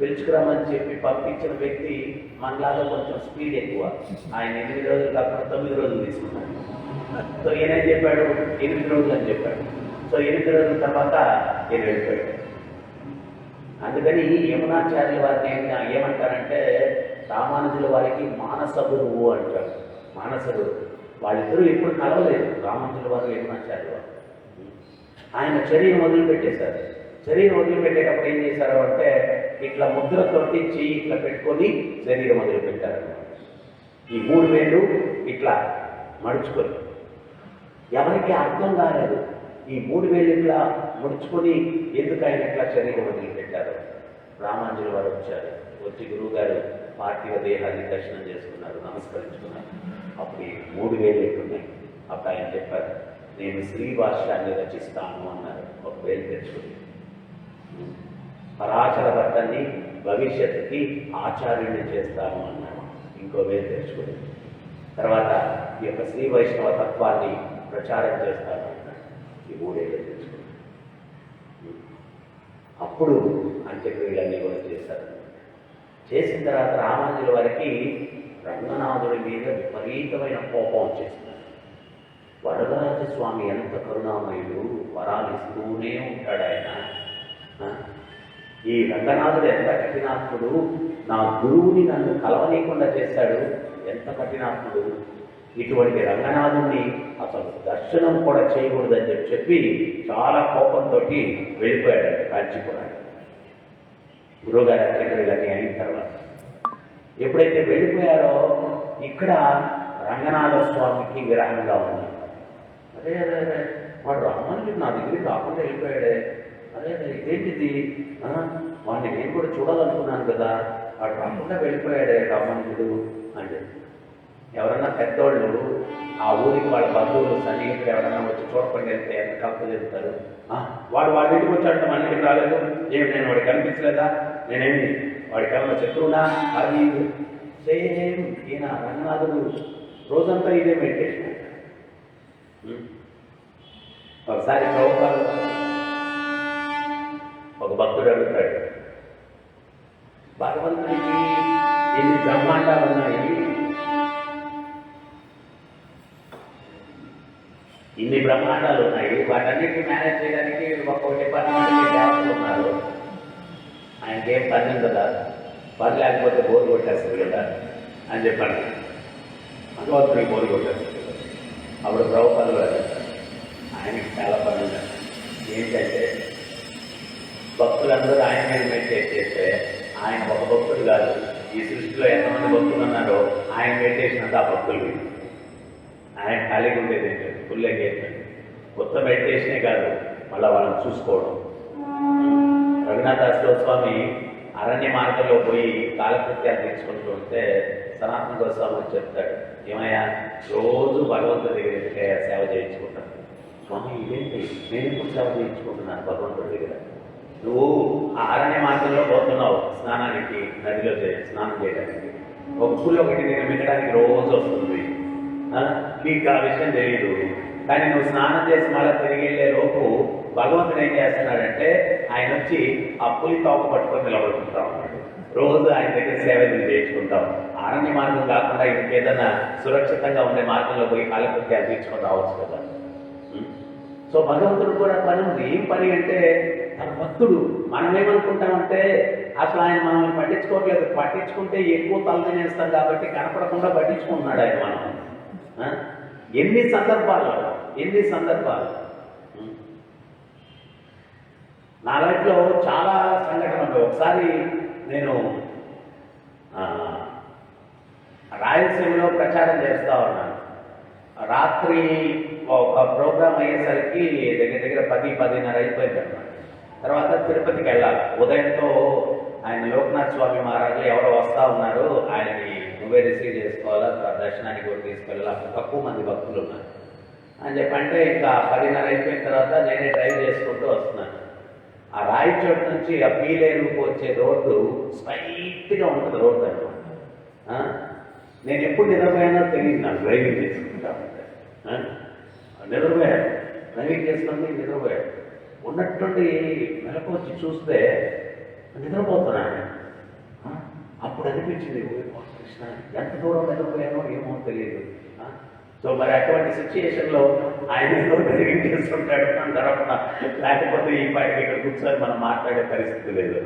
పిలుచుకురామని చెప్పి పంపించిన వ్యక్తి మనలాగా కొంచెం స్పీడ్ ఎక్కువ. ఆయన 8 రోజులు కాకుండా 9 రోజులు తీసుకున్నాడు. సో ఈయనేం చెప్పాడు, 8 రోజులు అని చెప్పాడు. సో 8 రోజుల తర్వాత ఈయన వెళ్ళిపోయాడు. అందుకని యమునాచార్యుల వారిని ఏమంటారంటే, రామానుజుల వారికి మానస గురువు అంటారు. మానస గురువు. వాళ్ళిద్దరూ ఎప్పుడు కలవలేదు, రామానుజుల వారు, యమునాచార్యుల వారు. ఆయన శరీరం వదిలిపెట్టేశారు. శరీరం వదిలిపెట్టేటప్పుడు ఏం చేశారు అంటే, ఇట్లా ముద్రతోటి చెయ్యి ఇట్లా పెట్టుకొని శరీరం వదిలిపెట్టారు. ఈ 3 వేళ్ళు ఇట్లా మడుచుకొని, ఎవరికి అర్థం కాలేదు ఈ 3 వేళ్ళు ఇట్లా ముడుచుకొని ఎందుకు ఆయన ఇట్లా శరీరం వదిలిపెట్టారు. రామానుజుల వారు వచ్చారు. వచ్చి గురువు గారు పార్థివ దేహాన్ని దర్శనం చేసుకున్నారు, నమస్కరించుకున్నారు. అప్పుడు ఈ 3 వేలు ఎట్టున్నాయి. అప్పుడు ఆయన చెప్పారు, నేను శ్రీ భాష్యాన్ని రచిస్తాను అన్నారు. ఒక వేలు తెచ్చుకుని పరాశర భట్టాన్ని భవిష్యత్తుకి ఆచార్యుడిని చేస్తాను అన్నాడు. ఇంకో వేలు తెచ్చుకుని తర్వాత ఈ యొక్క శ్రీ వైష్ణవ తత్వాన్ని ప్రచారం చేస్తాను అన్నాడు. ఈ మూడేళ్ళు తెచ్చుకున్నాడు. అప్పుడు అంత్యక్రియలన్నీ కూడా చేశారు. చేసిన తర్వాత రామానుజుల వారికి రంగనాథుడి మీద విపరీతమైన కోపం వచ్చేసింది. వరదరాజ స్వామి ఎంత కరుణామయుడు, వరాలు ఇస్తూనే ఉంటాడు ఆయన. ఈ రంగనాథుడు ఎంత కఠినాత్ముడు, నా గురువుని నన్ను కలవనీయకుండా చేశాడు, ఎంత కఠినాత్ముడు, ఇటువంటి రంగనాథుడిని అసలు దర్శనం కూడా చేయకూడదని చెప్పి చాలా కోపంతో వెళ్ళిపోయాడు కాంచీపురానికి. గురువుగారి అంత్యక్రియలన్నీ అయిన తర్వాత ఎప్పుడైతే వెళ్ళిపోయారో ఇక్కడ రంగనాథ స్వామికి విరహంగా ఉంది. అదే అదే అదే వాడు రామానుజుడు నా దగ్గరికి రాకుండా వెళ్ళిపోయాడే, అదే అదే ఇదేంటిది, వాడిని నేను కూడా చూడాలనుకున్నాను కదా, వాడు రాకుండా వెళ్ళిపోయాడే రామానుజుడు అని చెప్పి ఎవరన్నా పెద్దోళ్ళు ఆ ఊరికి వాళ్ళ బంధువులు సన్నిహితులు ఎవరన్నా వచ్చి చూడకుండా వెళ్తే ఎంత కలప చెప్తారు. వాడు వాళ్ళ ఇంటికి వచ్చాడంటే మన ఇంటికి రాలేదు, ఏమి నేను వాడికి కనిపించలేదా, నేనేమి వాడికి ఏమన్నా శత్రువునా అది సేమ్. ఈయన రంగనాథుడు రోజంతా ఇదే మెడిటేషన్. ఒకసారి ప్రభుపాలు ఒక భక్తుడు అడుగుతాడు, భగవంతుడికి ఎన్ని బ్రహ్మాండాలు ఉన్నాయి, ఇన్ని బ్రహ్మాండాలు ఉన్నాయి, వాటన్నిటిని మేనేజ్ చేయడానికి ఒక డిపార్ట్మెంట్ దేవతలు ఉన్నారు, ఆయనకేం పని కదా, పని లేకపోతే బోరు కొట్టేస్తుంది కదా అని చెప్పండి, భగవంతుడికి బోరు కొట్టేస్తుంది కదా. అప్పుడు ప్రభుపాలు ఆయనకి చాలా పని ఉంది. ఏంటంటే భక్తులందరూ ఆయన మీద మెడిటేట్ చేస్తే ఆయన ఒక భక్తుడు కాదు, ఈ సృష్టిలో ఎంతమంది భక్తులు ఉన్నారో ఆయన మెడిటేషన్ అంతా ఆ భక్తులు. ఆయన ఖాళీగా ఉండేది ఏంటంటే ఫుల్ ఎంగేజ్మెంట్. కొత్త మెడిటేషనే కాదు, మళ్ళీ వాళ్ళని చూసుకోవడం. రఘునాథ స్వామి అరణ్య మార్గంలో పోయి కాలకృత్యాలు తీసుకుంటూ ఉంటే సనాతన గోస్వామి చెప్తాడు, ఏమయ్యా రోజు భగవంతుడి దగ్గర ఎందుకయ్యా సేవ చేయించుకుంటాను. స్వామి ఇదేంటి, నేను ఇప్పుడు సేవ చేయించుకుంటున్నాను భగవంతుడి దగ్గర. నువ్వు ఆ అరణ్య మార్గంలో పోతున్నావు స్నానానికి, నదిలో స్నానం చేయడానికి, ఒక పూలు ఒకటి నేను మిగడానికి రోజు వస్తుంది, నీకు ఆ విషయం తెలియదు. కానీ నువ్వు స్నానం చేసి మళ్ళీ తిరిగి వెళ్ళే లోపు భగవంతుడు ఏం చేస్తున్నాడంటే ఆయన వచ్చి ఆ పులి తోక పట్టుకొని నిలబడుకుంటా ఉన్నాడు. రోజు ఆయన దగ్గర సేవలు చేయించుకుంటాం. అరణ్య మార్గం కాకుండా ఇంకేదైనా సురక్షితంగా ఉండే మార్గంలో పోయి కాలకృత్యాలు తీర్చుకొని రావచ్చు కదా. సో భగవంతుడు కూడా పని ఉంది. ఏం పని అంటే తన భక్తుడు. మనమేమనుకుంటామంటే అసలు ఆయన మనల్ని పట్టించుకోవట్లేదు, పట్టించుకుంటే ఎక్కువ తలదినేస్తాం కాబట్టి కనపడకుండా పట్టించుకుంటున్నాడు ఆయన మనం. ఎన్ని సందర్భాలు నా లైఫ్లో చాలా సంఘటనలు. ఒకసారి నేను రాయలసీమలో ప్రచారం చేస్తూ ఉన్నాను. రాత్రి ఒక ప్రోగ్రాం అయ్యేసరికి దగ్గర 10-10:30 అయిపోయింది అన్నమాట. తర్వాత తిరుపతికి వెళ్ళాలి. ఉదయంతో ఆయన లోకనాథ్ స్వామి మహారాజు ఎవరో వస్తూ ఉన్నారు, ఆయనకి నువ్వే రిసీవ్ చేసుకోవాలా, దర్శనానికి కూడా తీసుకెళ్ళాలి, అప్పుడు తక్కువ మంది భక్తులు ఉన్నారు అని చెప్పంటే ఇంకా 10:30 అయిపోయిన తర్వాత నేనే డ్రైవ్ చేసుకుంటూ వస్తున్నాను. ఆ రాయచోటు నుంచి ఆ పీలేరుకు వచ్చే రోడ్డు స్ట్రైట్గా ఉంటుంది రోడ్డు అనమాట. నేను ఎప్పుడు నిద్రపోయానో తెలియదు నాకు, డ్రైవింగ్ చేసుకుంటా ఉంటే నిద్రపోయాను. డ్రైవింగ్ నిద్రపోయాడు. ఉన్నట్టుండి మెలకు వచ్చి చూస్తే నిద్రపోతున్నాను. అప్పుడు అనిపించింది, కృష్ణ ఎంత దూరం నిద్రపోయానో ఏమో తెలియదు. సో మరి అటువంటి సిచ్యుయేషన్లో ఆయన ఏదో డ్రైవింగ్ చేస్తుంటాడు తరపున, లేకపోతే ఈ పాటికి ఇక్కడ కూర్చొని మనం మాట్లాడే పరిస్థితి లేదు.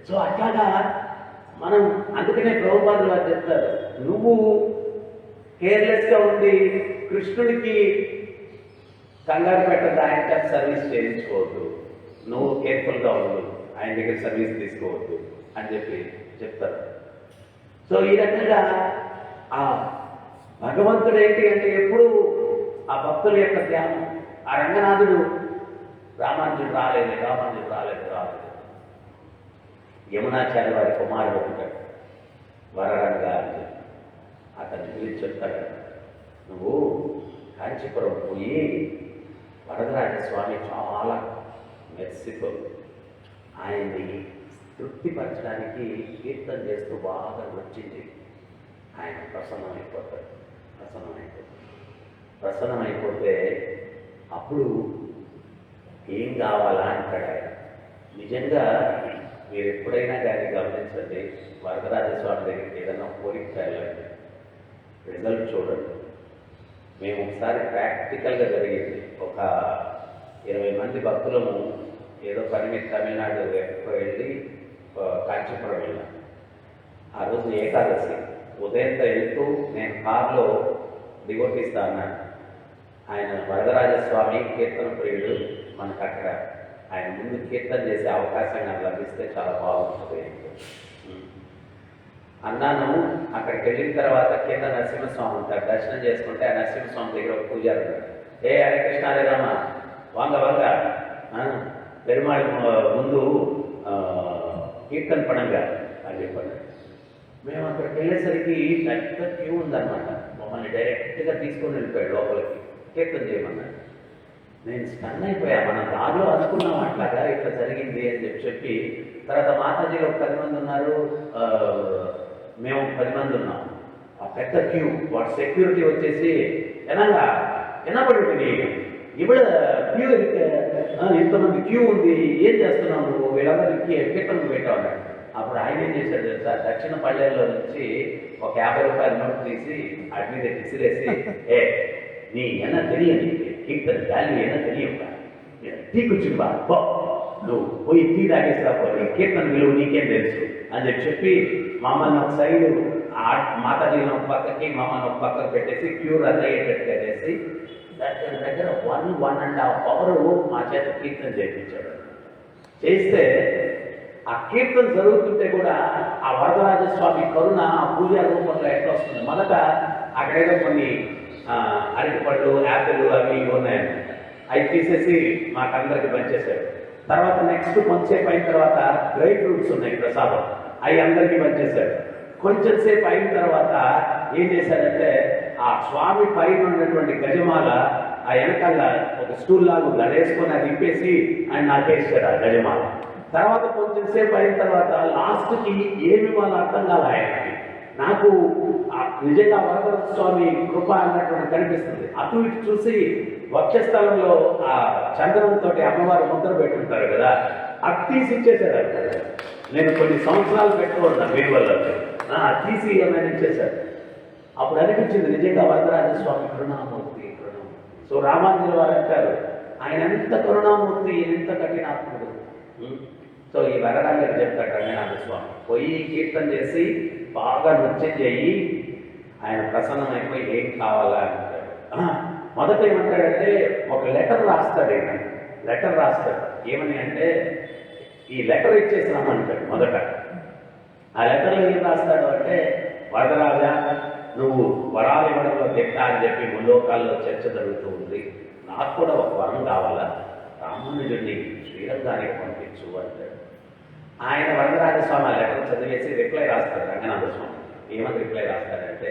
సో అట్లాగా మనం, అందుకనే ప్రభుపాదులు వారు చెప్తారు, నువ్వు కేర్లెస్గా ఉండి కృష్ణుడికి కంగారు పెట్టద్దు, ఆయన చేత సర్వీస్ చేయించుకోవద్దు, నువ్వు కేర్ఫుల్గా ఉండు, ఆయన దగ్గర సర్వీస్ తీసుకోవద్దు అని చెప్పి చెప్తారు. సో ఈ రకంగా ఆ భగవంతుడు ఏంటి అంటే ఎప్పుడు ఆ భక్తుల యొక్క ధ్యానం. ఆ రంగనాథుడు రామానుజుడు రాలేదు. యమునాచార్య వారి కుమారుడు ఉంటాడు వరరంగ అని, అతని గురించి చెప్తాడు, నువ్వు కాంచీపురం పోయి వరదరాజ స్వామి చాలా మెర్సిఫుల్, ఆయన్ని తృప్తిపరచడానికి కీర్తన చేస్తూ బాగా వచ్చింది. ఆయన ప్రసన్నమైపోతాడు. ప్రసన్నమైపోతే అప్పుడు ఏం కావాలా అంటాడు ఆయన. నిజంగా మీరు ఎప్పుడైనా కానీ గమనించండి, వరదరాజస్వామి దగ్గరికి ఏదైనా కోరిక వెళ్ళండి, రిజల్ట్ చూడండి. మేము ఒకసారి ప్రాక్టికల్గా జరిగింది. ఒక 20 మంది భక్తులము ఏదో పని మీద తమిళనాడు వెళ్ళి కాంచీపురం వెళ్ళాం. ఆ రోజు ఏకాదశి ఉదయంతో వెళ్తూ నేను కారులో దిగొట్టిస్తా అన్నాడు. ఆయన వరదరాజస్వామి కీర్తన ప్రియుడు. మనకు అక్కడ ఆయన ముందు కీర్తన చేసే అవకాశం నాకు లభిస్తే చాలా బాగుంటుంది అన్నాను. అక్కడికి వెళ్ళిన తర్వాత కింద నరసింహస్వామి ఉంటారు. దర్శనం చేసుకుంటే ఆ నరసింహస్వామి దగ్గర ఒక పూజారి ఉంటారు. హరే కృష్ణ హరే రామ వంగ పెరుమాళ్ ముందు కీర్తన పడంగా అని చెప్పండి. మేము అక్కడికి వెళ్ళేసరికి పెద్ద క్యూ ఉందన్నమాట. మమ్మల్ని డైరెక్ట్గా తీసుకొని వెళ్ళిపోయాడు లోపలికి, కీర్తన చేయమన్నాడు. నేను స్టన్ అయిపోయా. మనం దారిలో అనుకున్నాం అట్లాగా ఇట్లా జరిగింది అని చెప్పి తర్వాత మాతాజీలో ఒక 10 మంది ఉన్నారు, మేము 10 మంది ఉన్నాం. ఆ పెద్ద క్యూ, వాడు సెక్యూరిటీ వచ్చేసి என்ன పడుతుంది ఇప్పుడు క్యూ ఇంతమంది క్యూ ఉంది, ఏం చేస్తున్నావు నువ్వు, వీళ్ళందరికీ కీర్తనకు పెట్టావు అన్నాడు. అప్పుడు ఆయన ఏం చేశాడు తెలుసా, దక్షిణ పల్లెల్లో నుంచి ఒక 50 రూపాయల నోట్ తీసి అటు మీద విసిరేసి, நீ என்ன தெரியும், கீர்த்தன் வேல்யூ என்ன தெரியும், టీ కూర్చుని బా నువ్వు పోయి టీ తాగేసిరా పోయి, కీర్తన విలువ నీకేం తెలుసు అని చెప్పి మమ్మల్ని ఒక సైడు మాతాజీని ఒక పక్కకి మమ్మల్ని ఒక పక్కకు పెట్టేసి క్యూ రన్ అయ్యేటట్టుగా చేసి దగ్గర 1.5 అవర్ మా చేత కీర్తన చేయించాడు. చేస్తే ఆ కీర్తన జరుగుతుంటే కూడా ఆ వరదరాజస్వామి కరుణ ఆ పూజా రూపంలో ఎట్లా వస్తుంది. మొదట అక్కడేదో కొన్ని అరటిపళ్ళు, యాపిల్ అవి ఉన్నాయన్నమాట. అవి తీసేసి మాకందరికి పంచేశాడు. తర్వాత నెక్స్ట్ కొంచెంసేపు అయిన తర్వాత డ్రై ఫ్రూట్స్ ఉన్నాయి ప్రసాదం, అవి అందరికీ పంచేశాడు. కొంచెం సేపు అయిన తర్వాత ఏం చేశాడంటే ఆ స్వామి పైన ఉన్నటువంటి గజమాల ఆ వెనకాల ఒక స్టూల్ లాగా ఉంది, అది వేసుకొని అది ఇప్పేసి ఆయన నాకేసాడు ఆ గజమాల. తర్వాత కొంచెం సేపు అయిన తర్వాత లాస్ట్కి ఏమి వాళ్ళ అర్థం కాదు ఆయనకి. నాకు నిజంగా వరదరాజ స్వామి కృప అన్నటువంటి కనిపిస్తుంది. అటు ఇటు చూసి వక్షస్థలంలో ఆ చందనంతో అమ్మవారు ముద్ర పెట్టుంటారు కదా, అది తీసి ఇచ్చేసాడు. నేను కొన్ని సంవత్సరాలు పెట్టుకున్నా బీరువల్లో, తీసి ఏమైనా ఇచ్చేశాడు. అప్పుడు అనిపించింది నిజంగా వరదరాజస్వామి కరుణామూర్తి. సో రామాంజుల వారు అంటారు, ఆయన ఎంత కరుణామూర్తి, ఎంత కఠినాత్ముడు. సో ఈ వరరాజు చెప్తాడు రంగనాథస్వామి, పోయి కీర్తన చేసి బాగా నృత్యం చేయి, ఆయన ప్రసన్నమైపోయి ఏం కావాలా అంటాడు. మొదట ఏమంటాడంటే ఒక లెటర్ రాస్తాడు. ఆయన లెటర్ రాస్తాడు ఏమని అంటే, ఈ లెటర్ ఇచ్చేసి రమ్మంటాడు మొదట. ఆ లెటర్లో ఏం రాస్తాడు అంటే, వరదరాజా నువ్వు వరాలు ఇవ్వడంలో తిట్టా అని చెప్పి ముల్లోకాల్లో చర్చ జరుగుతూ ఉంది, నాకు కూడా ఒక వరం కావాలా, రామానుజుడిని శ్రీరంగానికి పంపించు అంటాడు. ఆయన వరదరాజస్వామి ఆ లెటర్ చదివేసి రిప్లై రాస్తాడు రంగనాథస్వామి. ఏమని రిప్లై రాస్తాడంటే,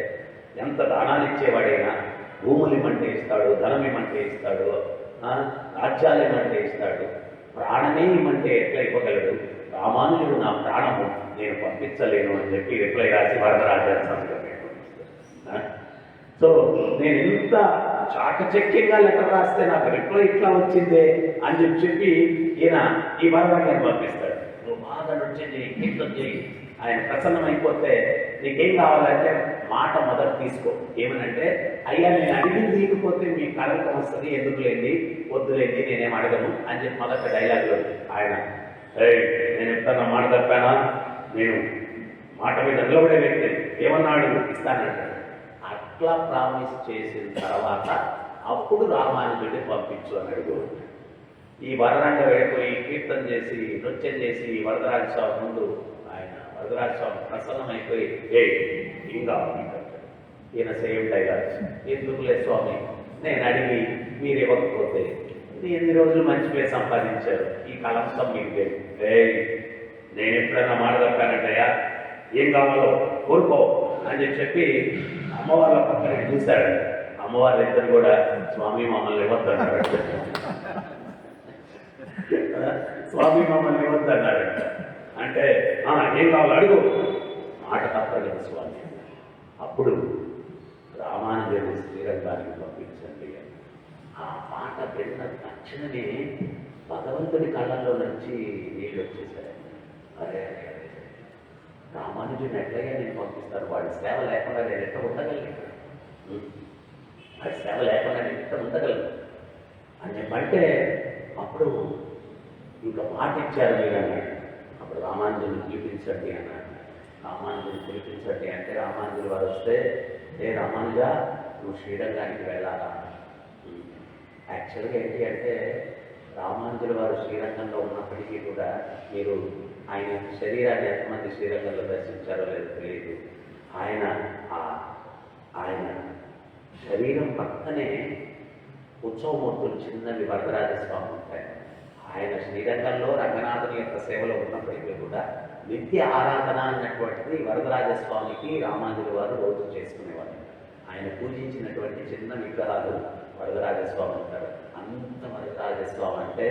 ఎంత దానాలు ఇచ్చేవాడైనా భూములు ఇమ్మంటే ఇస్తాడు, ధనం ఇమ్మంటే ఇస్తాడు, రాజ్యాలు ఇమ్మంటే ఇస్తాడు, ప్రాణమే ఇమ్మంటే ఎట్లా ఇవ్వగలడు, రామానుజుడు నా ప్రాణము, నేను పంపించలేను అని చెప్పి రిప్లై రాసి వరదరాజస్వామిగా సో నేను ఎంత చాకచక్యంగా లెటర్ రాస్తే నాకు రిప్లై ఇట్లా వచ్చిందే అని చెప్పి ఈయన ఈ వరదరాజాన్ని పంపిస్తాడు. నువ్వు బాగా నృత్యం చేయి, కీర్తన చేయి, ఆయన ప్రసన్నమైపోతే నీకేం కావాలంటే మాట మొదట తీసుకో. ఏమనంటే, అయ్యా నేను అడిగింది తీయకపోతే మీ కళకం వస్తుంది, ఎందుకులేండి, వద్దులేండి, నేనేం అడగను అని చెప్పి మొదట డైలాగ్లో ఆయన, నేను ఎప్పుడన్నా మాట తప్పానా, నేను మాట మీద నిలబడే వ్యక్తి, ఏమన్నాడు ఇస్తానంటాడు. అట్లా ప్రామిస్ చేసిన తర్వాత అప్పుడు రామానుజుడిని పంపించు అని అడుగు. ఈ వరరంగ వెళ్ళిపోయి కీర్తన చేసి నృత్యం చేసి వరదరాజస్వామి ముందు ఆయన వరదరాజస్వామి ప్రసన్నమైపోయి ఇంకా ఈయన సేమ్ డైలాగ్, ఎందుకులే స్వామి, నేను అడిగి మీరు ఇవ్వకపోతే ఎన్ని రోజులు మంచి పేరు సంపాదించారు, ఈ కలంసం మీకు లేదు, నేను ఎప్పుడైనా మాట తప్పానంటయ్యా, ఏం కావాలో కోరుకో అని చెప్పి అమ్మవార్ల పక్కన చూశాడు. అమ్మవారి ఇద్దరు కూడా స్వామి మమ్మల్ని ఇవ్వద్దు. సో స్వామి మమ్మల్ని వద్దన్నాడంట. అంటే ఏం కావాలి అడుగు, మాట తప్పలేదు స్వామి. అప్పుడు రామానుజుని శ్రీరంగానికి పంపించండి. ఆ మాట విన్న తక్షణమే భగవంతుడి కళ్ళల్లో నుంచి నీళ్ళు వచ్చేసారు. అరే రామానుజుని ఎట్లయినా నేను పంపిస్తాను, వాడి సేవ లేకుండా నేను ఎట్లా ఉండగలను, వాడి సేవ లేకుండా నేను ఎట్లా ఉండగలను అని చెప్పంటే అప్పుడు ఇంకా మాట ఇచ్చారు మీరు అన్నాడు. అప్పుడు రామానుజుని పిలిపించండి అన్నాడు. రామానుజుని పిలిపించండి అంటే రామానుజులు వారు వస్తే, రామానుజ నువ్వు శ్రీరంగానికి వెళ్ళాలా. యాక్చువల్గా ఏంటి అంటే రామానుజుల వారు శ్రీరంగంలో ఉన్నప్పటికీ కూడా మీరు ఆయన శరీరాన్ని ఎంతమంది శ్రీరంగంలో దర్శించారో లేదో తెలియదు. ఆయన శరీరం పక్కనే ఉత్సవమూర్తులు చిన్నవి వరదరాజస్వామి ఉంటాయి. ఆయన శ్రీరంగంలో రంగనాథుని యొక్క సేవలో ఉన్నప్పటికీ కూడా నిత్య ఆరాధన అన్నటువంటిది వరదరాజస్వామికి రామానుజుల వారు రోజు చేసుకునేవారు. ఆయన పూజించినటువంటి చిన్న విగ్రహాలు వరదరాజస్వామి అంటారు. అంత వరదరాజస్వామి అంటే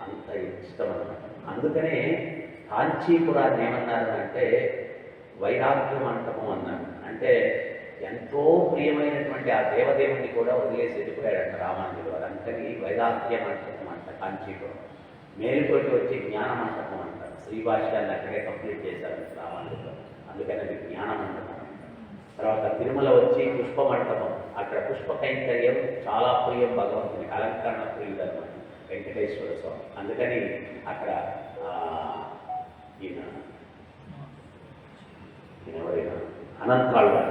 అంత ఇష్టం అన్నమాట. అందుకనే కాంచీపురాన్ని ఏమన్నారు అంటే వైరాగ్య మంటపం అన్నారు. అంటే ఎంతో ప్రియమైనటువంటి ఆ దేవదేవుని కూడా వదిలేసి వెళ్ళిపోయాడంట రామానుజుల వారు. అందుకని వైరాగ్య మంటపం అంట కాంచీపురం. మేలుకొట్టి వచ్చి జ్ఞాన మంటపం అంటారు. శ్రీభాష్యాన్ని అక్కడే కంప్లీట్ చేశారు రామానుజుల వారు. అందుకని అది జ్ఞాన మంటపం. తర్వాత తిరుమల వచ్చి పుష్ప మంటపం. అక్కడ పుష్ప కైంకర్యం చాలా ప్రియం భగవంతునికి, అలంకరణ ప్రియుడు అనమాట వెంకటేశ్వర స్వామి. అందుకని అక్కడ ఎవరైనా అనంతాళ్ళు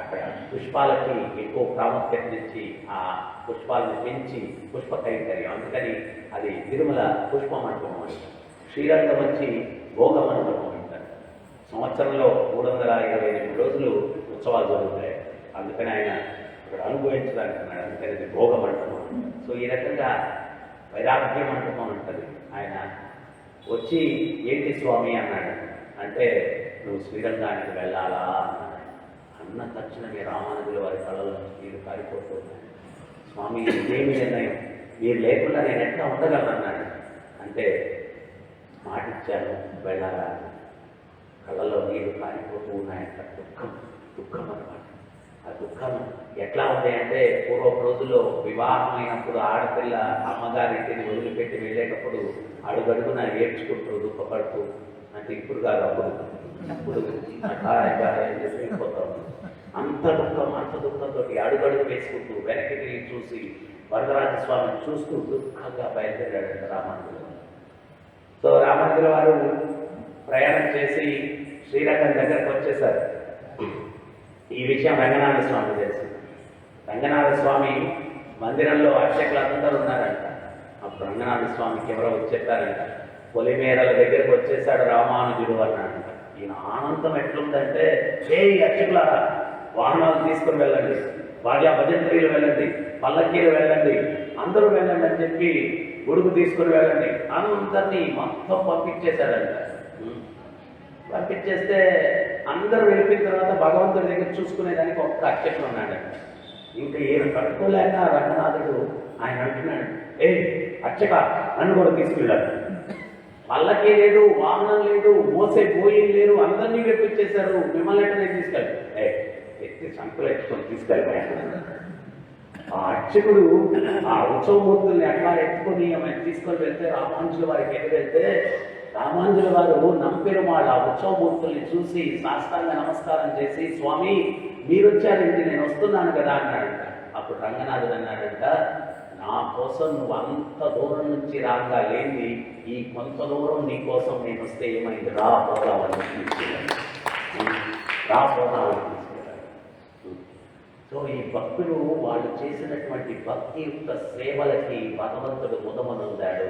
అక్కడ పుష్పాలకి ఎక్కువ ప్రాముఖ్యతనిచ్చి ఆ పుష్పాలను పెంచి పుష్ప కైంకర్యం. అందుకని అది తిరుమల పుష్ప మంటపం అంటారు. శ్రీరంగం వచ్చి భోగ మంటపం అంటారు. సంవత్సరంలో 328 రోజులు ఉత్సవాలు జరుగుతాయి. అందుకని ఆయన ఇక్కడ అనుభవించడానికి అన్నాడు. అందుకని ఇది భోగ మంటపం. సో ఈ రకంగా వైరాగ్య మంటపం ఉంటుంది. ఆయన వచ్చి ఏంటి స్వామి అన్నాడు. అంటే నువ్వు శ్రీరంగానికి వెళ్ళాలా అన్నాడు. అన్న తక్షణమే రామానుజుల వారి కళ్ళలో నీరు కారిపోతున్నాయి. స్వామి ఇదేమి నిర్ణయం, మీరు లేకుండా నేను ఎట్లా ఉండగలను అన్నాడు. అంటే మాటిచ్చాను వెళ్ళాలా. కళ్ళలో నీరు కారిపోతూ ఉన్నాయంట. దుఃఖం అన్నమాట. ఆ దుఃఖం ఎట్లా ఉన్నాయంటే పూర్వపు రోజుల్లో వివాహమైనప్పుడు ఆడపిల్ల అమ్మగారింటిని వదిలిపెట్టి వెళ్ళేటప్పుడు అడుగడుగున ఏడ్చుకుంటూ దుఃఖపడుతూ, అంటే ఇప్పుడు కాదు అప్పుడు వెళ్ళిపోతాం. అంత దుఃఖంతో అడుగడుగు వేసుకుంటూ వెనక్కి తిరిగి చూసి వరదరాజస్వామిని చూస్తూ దుఃఖంగా బయలుదేరాడంట రామానుజుల వారు. సో రామానుజుల వారు ప్రయాణం చేసి శ్రీరంగం దగ్గరకు వచ్చేసారు. ఈ విషయం రంగనాథ స్వామి తెలుసు. రంగనాథ స్వామి మందిరంలో అర్చకులందరూ ఉన్నారంట. అప్పుడు రంగనాథ స్వామికి ఎవరో చెప్పారంట, పొలిమేరల దగ్గరకు వచ్చేసాడు రామానుజుడు అన్నాడంట. ఈయన ఆనందం ఎట్లుందంటే, అర్చకులారా వాహనాలు తీసుకుని వెళ్ళండి, భార్యా భజంత్రీలు వెళ్ళండి, పల్లకీలు వెళ్ళండి, అందరూ వెళ్ళండి అని చెప్పి గొడుగు తీసుకుని వెళ్ళండి అందరినీ మొత్తం పంపించేశాడంట. పంపించేస్తే అందరూ వెళ్ళిపోయిన తర్వాత భగవంతుడి దగ్గర చూసుకునేదానికి ఒక్క అర్చకుడు ఉన్నాడంట. ఇంకా ఈయన కట్టుకోలేక రంగనాథుడు ఆయన అంటున్నాడు, అర్చక నన్ను కూడా తీసుకెళ్ళాడు. పల్లకి లేదు, వాహనం లేదు, మోసే బోయిలు లేరు, అందరినీ వెప్పించేశారు, మిమ్మల్ని ఎట్లా తీసుకెళ్ళి ఎత్తి సంకులు ఎత్తుకొని తీసుకెళ్ళిపోయాడు. ఆ అర్చకుడు ఆ ఉత్సవమూర్తుల్ని అట్లా ఎత్తుకొని ఆమె తీసుకొని వెళ్తే రామానుజుల వారికి ఎదురు వెళ్తే రామానుజుల వారు నంపెరుమాళ ఆ ఉత్సవమూర్తుల్ని చూసి సాష్టాంగ నమస్కారం చేసి, స్వామి మీరు వచ్చారంటే నేను వస్తున్నాను కదా అన్నాడంట. అప్పుడు రంగనాథుడు అన్నాడంట, నా కోసం నువ్వు అంత దూరం నుంచి రాగా లేని ఈ కొంత దూరం నీ కోసం నేను వస్తే ఏమైంది, రాపోదామని తీసుకెళ్ళాను. సో ఈ భక్తులు వాళ్ళు చేసినటువంటి భక్తియుక్త సేవలకి భగవంతుడు ఉదమనుందాడు.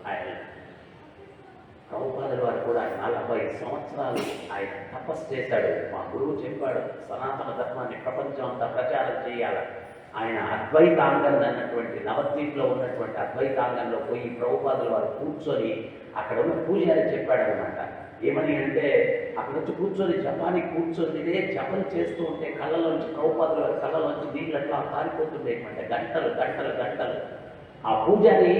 ఆయన ప్రభుపాదుల వారు కూడా 40 సంవత్సరాలు ఆయన తపస్సు చేశాడు. మా గురువు చెప్పాడు, సనాతన ధర్మాన్ని ప్రపంచం అంతా ప్రచారం చేయాలి. ఆయన అద్వైతాంగం అన్నటువంటి నవద్వీప్లో ఉన్నటువంటి అద్వైతాంగంలో పోయి ప్రభుపాదుల వారు కూర్చొని అక్కడ ఉన్న పూజారి చెప్పాడు అనమాట. ఏమని అంటే అక్కడ వచ్చి కూర్చొని జపానికి కూర్చొని జపం చేస్తూ ఉంటే కళ్ళలోంచి ప్రభుపాదుల వారి కళ్ళలోంచి నీళ్ళు అట్లా కారిపోతుండే గంటలు గంటలు గంటలు. ఆ పూజారి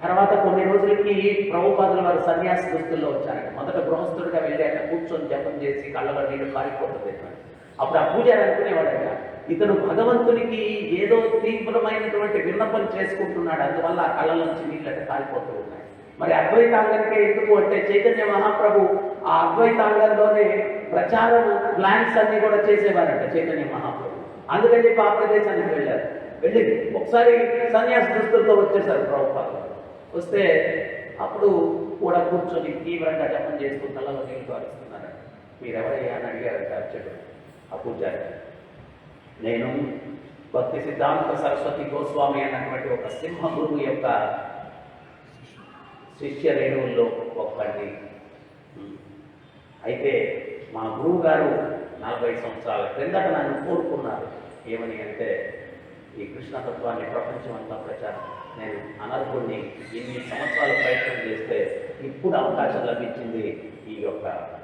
తర్వాత కొన్ని రోజులకి ప్రభుపాదుల వారు సన్యాసి దుస్తుల్లో వచ్చారంట. మొదట గృహస్థుడిగా వెళ్ళి అక్కడ కూర్చొని జపం చేసి కళ్ళలో నీళ్ళు కారిపోతుంది. అప్పుడు ఆ పూజారి అనుకునేవాడంట, ఇతను భగవంతునికి ఏదో తీవ్రమైనటువంటి విన్నపం చేసుకుంటున్నాడు, అందువల్ల ఆ కళ్ళలోంచి నీళ్ళట కారిపోతూ ఉన్నాయి. మరి అద్వైతాంగానికే ఎందుకు అంటే చైతన్య మహాప్రభు ఆ అద్వైతాంగంలోనే ప్రచారం ప్లాన్స్ అన్ని కూడా చేసేవారంట చైతన్య మహాప్రభు. అందుకని చెప్పి ఆ ప్రదేశానికి వెళ్ళారు. వెళ్ళి ఒకసారి సన్యాస దుస్తులతో వచ్చేసారు ప్రభుపాదులు. వస్తే అప్పుడు కూడా కూర్చొని తీవ్రంగా జపం చేసుకుని కళ్ళలో నీళ్ళు కారుస్తున్నారు. మీరెవరయ్యా అని అడిగారంట అర్చకుడు. ఆ పూజారి, నేను భక్తి సిద్ధాంత సరస్వతి గోస్వామి అన్నటువంటి ఒక సింహ గురువు యొక్క శిష్య రేణువుల్లో ఒక్కటి. అయితే మా గురువు గారు 40 సంవత్సరాల క్రిందట నన్ను కోరుకున్నారు. ఏమని అంటే, ఈ కృష్ణతత్వాన్ని ప్రపంచం అంతా ప్రచారం, నేను అనర్హుడిని, ఇన్ని సంవత్సరాలు ప్రయత్నం చేస్తే ఇప్పుడు అవకాశం లభించింది.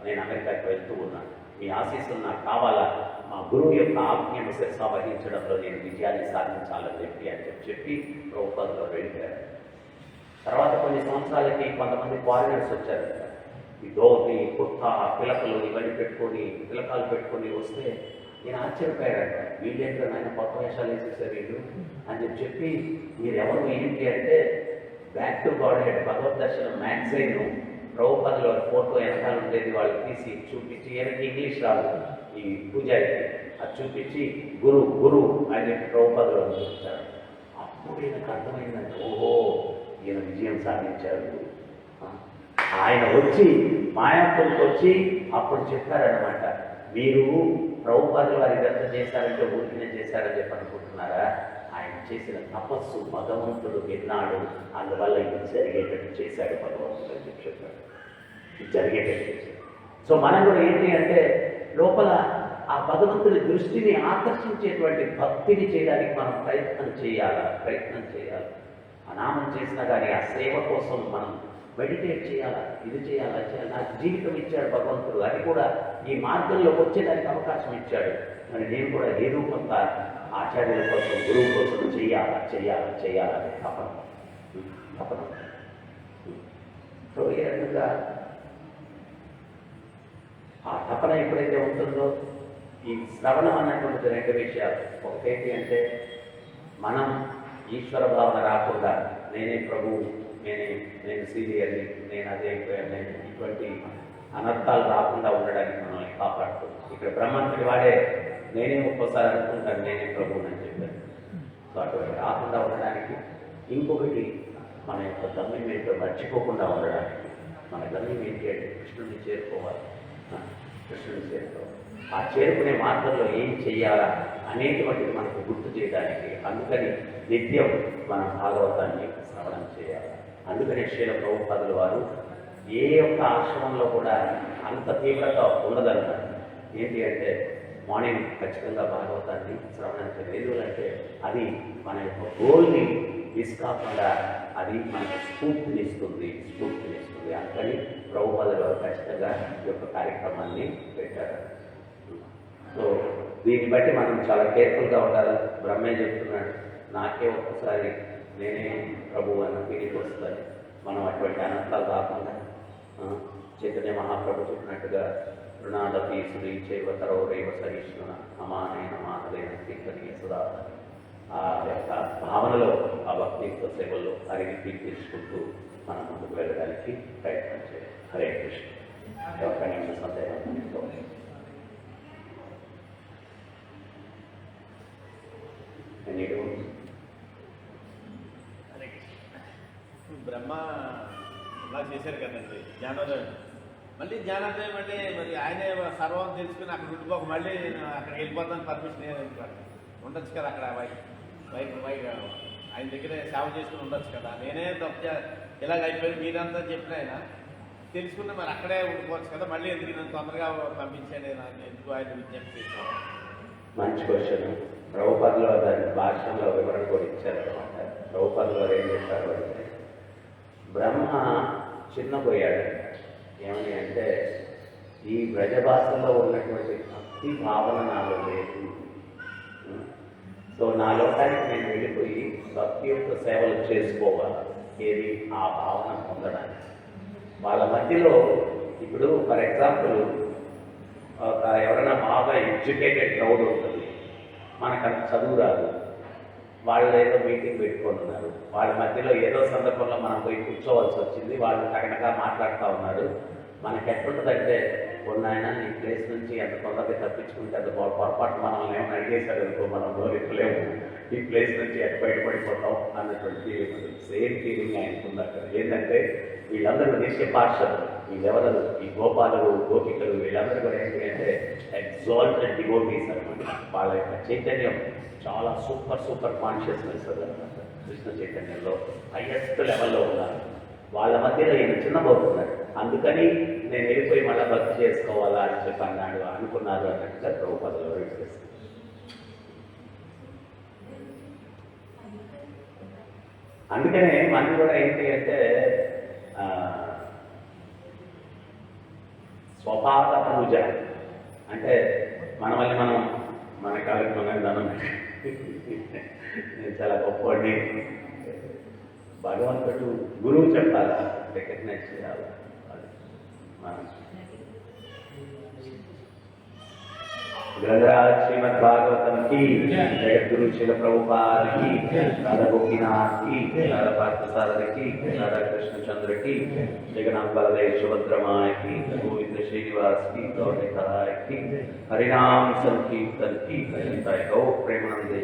నేను అమెరికాకి వెళ్తూ ఉన్నాను, మీ ఆశీస్సులు నాకు కావాలా, మా గురువు యొక్క ఆజ్ఞను శిరస వహించడంలో నేను విజయాన్ని సాధించాలని చెప్పి ప్రభుపాదులో వెళ్ళిపోయారు. తర్వాత కొన్ని సంవత్సరాలకి కొంతమంది ఫారినర్స్ వచ్చారు. ఈ ధోతి, కుర్తా, పిలకలు ఇవన్నీ పెట్టుకొని పిలకాలు పెట్టుకొని వస్తే నేను ఆశ్చర్యపోయాడంట. వీళ్ళేంటో ఆయన కొత్త వేషాలు వేసేసారు వీళ్ళు అని చెప్పి, మీరెవరు ఏంటి అంటే, బ్యాక్ టు గాడ్ హెడ్ భగవద్ దర్శనం మ్యాగజైన్ ప్రభుపాదుల ఫోటో వెనకాల ఉండేది. వాళ్ళు తీసి చూపించి, ఈయనకి ఇంగ్లీష్ రాదు ఈ పూజారికి, అది చూపించి గురు గురు అని చెప్పి ప్రభుపాదులు చూపించారు. అప్పుడు ఈయనకు అర్థమైందంటే, ఓహో ఈయన విజయం సాధించారు. ఆయన వచ్చి మాయాపూర్కి వచ్చి అప్పుడు చెప్పారనమాట, మీరు ప్రభుపాదుల వారి ఇదంతా చేశారంటే ఊరికినే చేశారని చెప్పి అనుకుంటున్నారా, ఆయన చేసిన తపస్సు భగవంతుడు విన్నాడు, అందువల్ల ఇది జరిగేటట్టు చేశాడు భగవంతుడు అని చెప్పి చెప్పాడు. ఇది జరిగేటట్టు చేశాడు. సో మనం కూడా ఏంటి అంటే, లోపల ఆ భగవంతుడి దృష్టిని ఆకర్షించేటువంటి భక్తిని చేయడానికి మనం ప్రయత్నం చేయాలి. ఆ నామం చేసినా కానీ ఆ సేవ కోసం మనం మెడిటేట్ చేయాలా, ఇది చేయాలా. నాకు జీవితం ఇచ్చాడు భగవంతుడు, అది కూడా ఈ మార్గంలోకి వచ్చేదానికి అవకాశం ఇచ్చాడు. మరి నేను కూడా ఏదో కొంత ఆచార్యుల కోసం, గురువు కోసం చేయాలని తపన. సో ఈ రకంగా ఆ తపన ఎప్పుడైతే ఉంటుందో, ఈ శ్రవణం అన్నటువంటిది 2 విషయాలు. ఒకటేంటి అంటే, మనం ఈశ్వర భావన రాకుండా నేనే ప్రభువు, నేను సీనియర్ని, నేను అదే నేను ఇటువంటి అనర్థాలు రాకుండా ఉండడానికి మనల్ని కాపాడుతుంది. ఇక్కడ బ్రహ్మంతుడి వాడే నేనే ఒక్కోసారి అనుకుంటాను నేనే ప్రభువుని అని చెప్పాను. సో అటువంటి రాకుండా ఉండడానికి, ఇంకొకటి మన యొక్క గమ్యం ఏంటో మర్చిపోకుండా ఉండడానికి. మన గమ్యం ఏంటి అంటే కృష్ణుడిని చేరుకోవాలి. ఆ చేరుకునే మార్గంలో ఏం చెయ్యాలా అనేటువంటిది మనకు గుర్తు చేయడానికి. అందుకని నిత్యం మనం భాగవతాన్ని శ్రవణం చేయాలి. అందుకని శ్రీల ప్రభుపాదుల వారు ఏ ఒక్క ఆశ్రమంలో కూడా అంత తీవ్రత ఉండదన్నమాట. ఏంటి అంటే, మార్నింగ్ ఖచ్చితంగా భాగవతాన్ని శ్రవణం చేయాలి. ఎందుకంటే అది మన యొక్క గోల్ని మిస్ కాకుండా అది మనకు స్ఫూర్తినిస్తుంది. అందుకని ప్రభుపాదుల వారు ఖచ్చితంగా ఈ యొక్క కార్యక్రమాన్ని పెట్టారు. సో దీన్ని బట్టి మనం చాలా కేర్ఫుల్గా ఉండాలి. బ్రహ్మే చెప్తున్నాడు, నాకే ఒక్కసారి నేనే ప్రభువు అన్న ఫీలింగ్ వస్తుంది. మనం అటువంటి అనంతాలు కాకుండా చైతన్య మహాప్రభు చెప్పినట్టుగా రుణాదపి సురీచైవ తరౌరైవ సహిష్ణున అమానైన మానదైన స్థితిని సదా ఆ యొక్క భావనలో, ఆ భక్తితో సేవల్లో హరిని తీసుకుంటూ మనం ముందుకు వెళ్ళడానికి ప్రయత్నం చేయాలి. హరే కృష్ణ. ఒక్క నిమిషం సందేహం. బ్రహ్మ ఇలా చేశారు కదండి జ్ఞానోదయం. మళ్ళీ జ్ఞానోదయం అంటే మరి ఆయనే సర్వం తెలుసుకుని అక్కడ ఉండిపోక మళ్ళీ నేను అక్కడికి వెళ్ళిపోతాను పర్మిషన్ ఉండొచ్చు కదా. అక్కడ ఆయన దగ్గరే సేవ చేసుకుని ఉండొచ్చు కదా. నేనే తప్ప ఇలాగ అయిపోయింది మీరంతా చెప్పిన ఆయన తెలుసుకున్న మరి అక్కడే ఉండిపోవచ్చు కదా. మళ్ళీ ఎందుకు నన్ను తొందరగా పంపించండి, నాకు ఎందుకు ఆయన విజ్ఞప్తి చేశాను. మంచి క్వశ్చన్. ప్రభుపాదుల దాని భాషలో వివరణ కూడా ఇచ్చారనమాట. ప్రభుపాదుల వారు ఏం చెప్పారు అంటే, బ్రహ్మ చిన్నపోయాడు. ఏమని అంటే, ఈ బ్రజభాషలో ఉన్నటువంటి భక్తి భావన నాలో లేదు. సో నా లోకానికి నేను వెళ్ళిపోయి భక్తి యొక్క సేవలు చేసుకోవాలి. ఏది ఆ భావన పొందడానికి. వాళ్ళ మధ్యలో ఇప్పుడు ఫర్ ఎగ్జాంపుల్ ఎవరైనా బాగా ఎడ్యుకేటెడ్ క్రౌడ్ ఉంటుంది, మనకు అంత చదువు రాదు, వాళ్ళు ఏదో మీటింగ్ పెట్టుకొని ఉన్నారు, వాళ్ళ మధ్యలో ఏదో సందర్భంలో మనం పోయి కూర్చోవలసి వచ్చింది, వాళ్ళు తగినగా మాట్లాడుతూ ఉన్నారు. మనకి ఎట్లుంటుందంటే కొన్నాయన ఈ ప్లేస్ నుంచి ఎంత తొందరగా తప్పించుకుంటే అంత పొరపాటు మనల్ని ఏమైనా అడిగేశారు అనుకో, మనం నోరెక్కలేము, ఈ ప్లేస్ నుంచి ఎట్లా బయటపడిపోతాం అన్నటువంటి ఫీలింగ్ ఉంటుంది. సేమ్ ఫీలింగ్ ఆయనకుంది అక్కడ. ఏంటంటే వీళ్ళందరూ నిత్య పార్షదులు, వీళ్ళెవరు ఈ గోపాలు గోపికలు వీళ్ళందరూ కూడా ఏంటి అంటే ఎగ్జాల్టెడ్ డివోటీస్ అనమాట. వాళ్ళ యొక్క చైతన్యం చాలా సూపర్ కాన్షియస్నెస్ అదనమాట. కృష్ణ చైతన్యంలో హైయెస్ట్ లెవెల్లో ఉన్నారు. వాళ్ళ మధ్యలో ఈయన చిన్నబోతున్నాడు. అందుకని నేను వెళ్ళిపోయి మళ్ళీ భక్తి చేసుకోవాలా అని చెప్పి అన్నాడు, అనుకున్నారు అన్నట్టుగా ప్రభుపాదలో వివరిస్తుంది. అందుకనే మనం కూడా ఏంటి అంటే స్వపాద పూజ అంటే మనం మన కాళ్ళకి మనం ధనం నేను చాలా గొప్పవాడిని, భగవంతుడు గురువు చెప్పాలా, రికగ్నైజ్ చేయాలా. గ్రంథరాజ్ శ్రీమద్ భాగవతం की जगद्गुरु श्रील प्रभुपाद की, राधा गोपीनाथ की, राधा पार्थसारथी की, राधा कृष्णचंद्र की, जगन्नाथ बलदेव सुभद्रा माँ की, गोविंद श्रीनिवास की, गौरी की, हरिनाम संकीर्तन की, गौ प्रेमानंदे।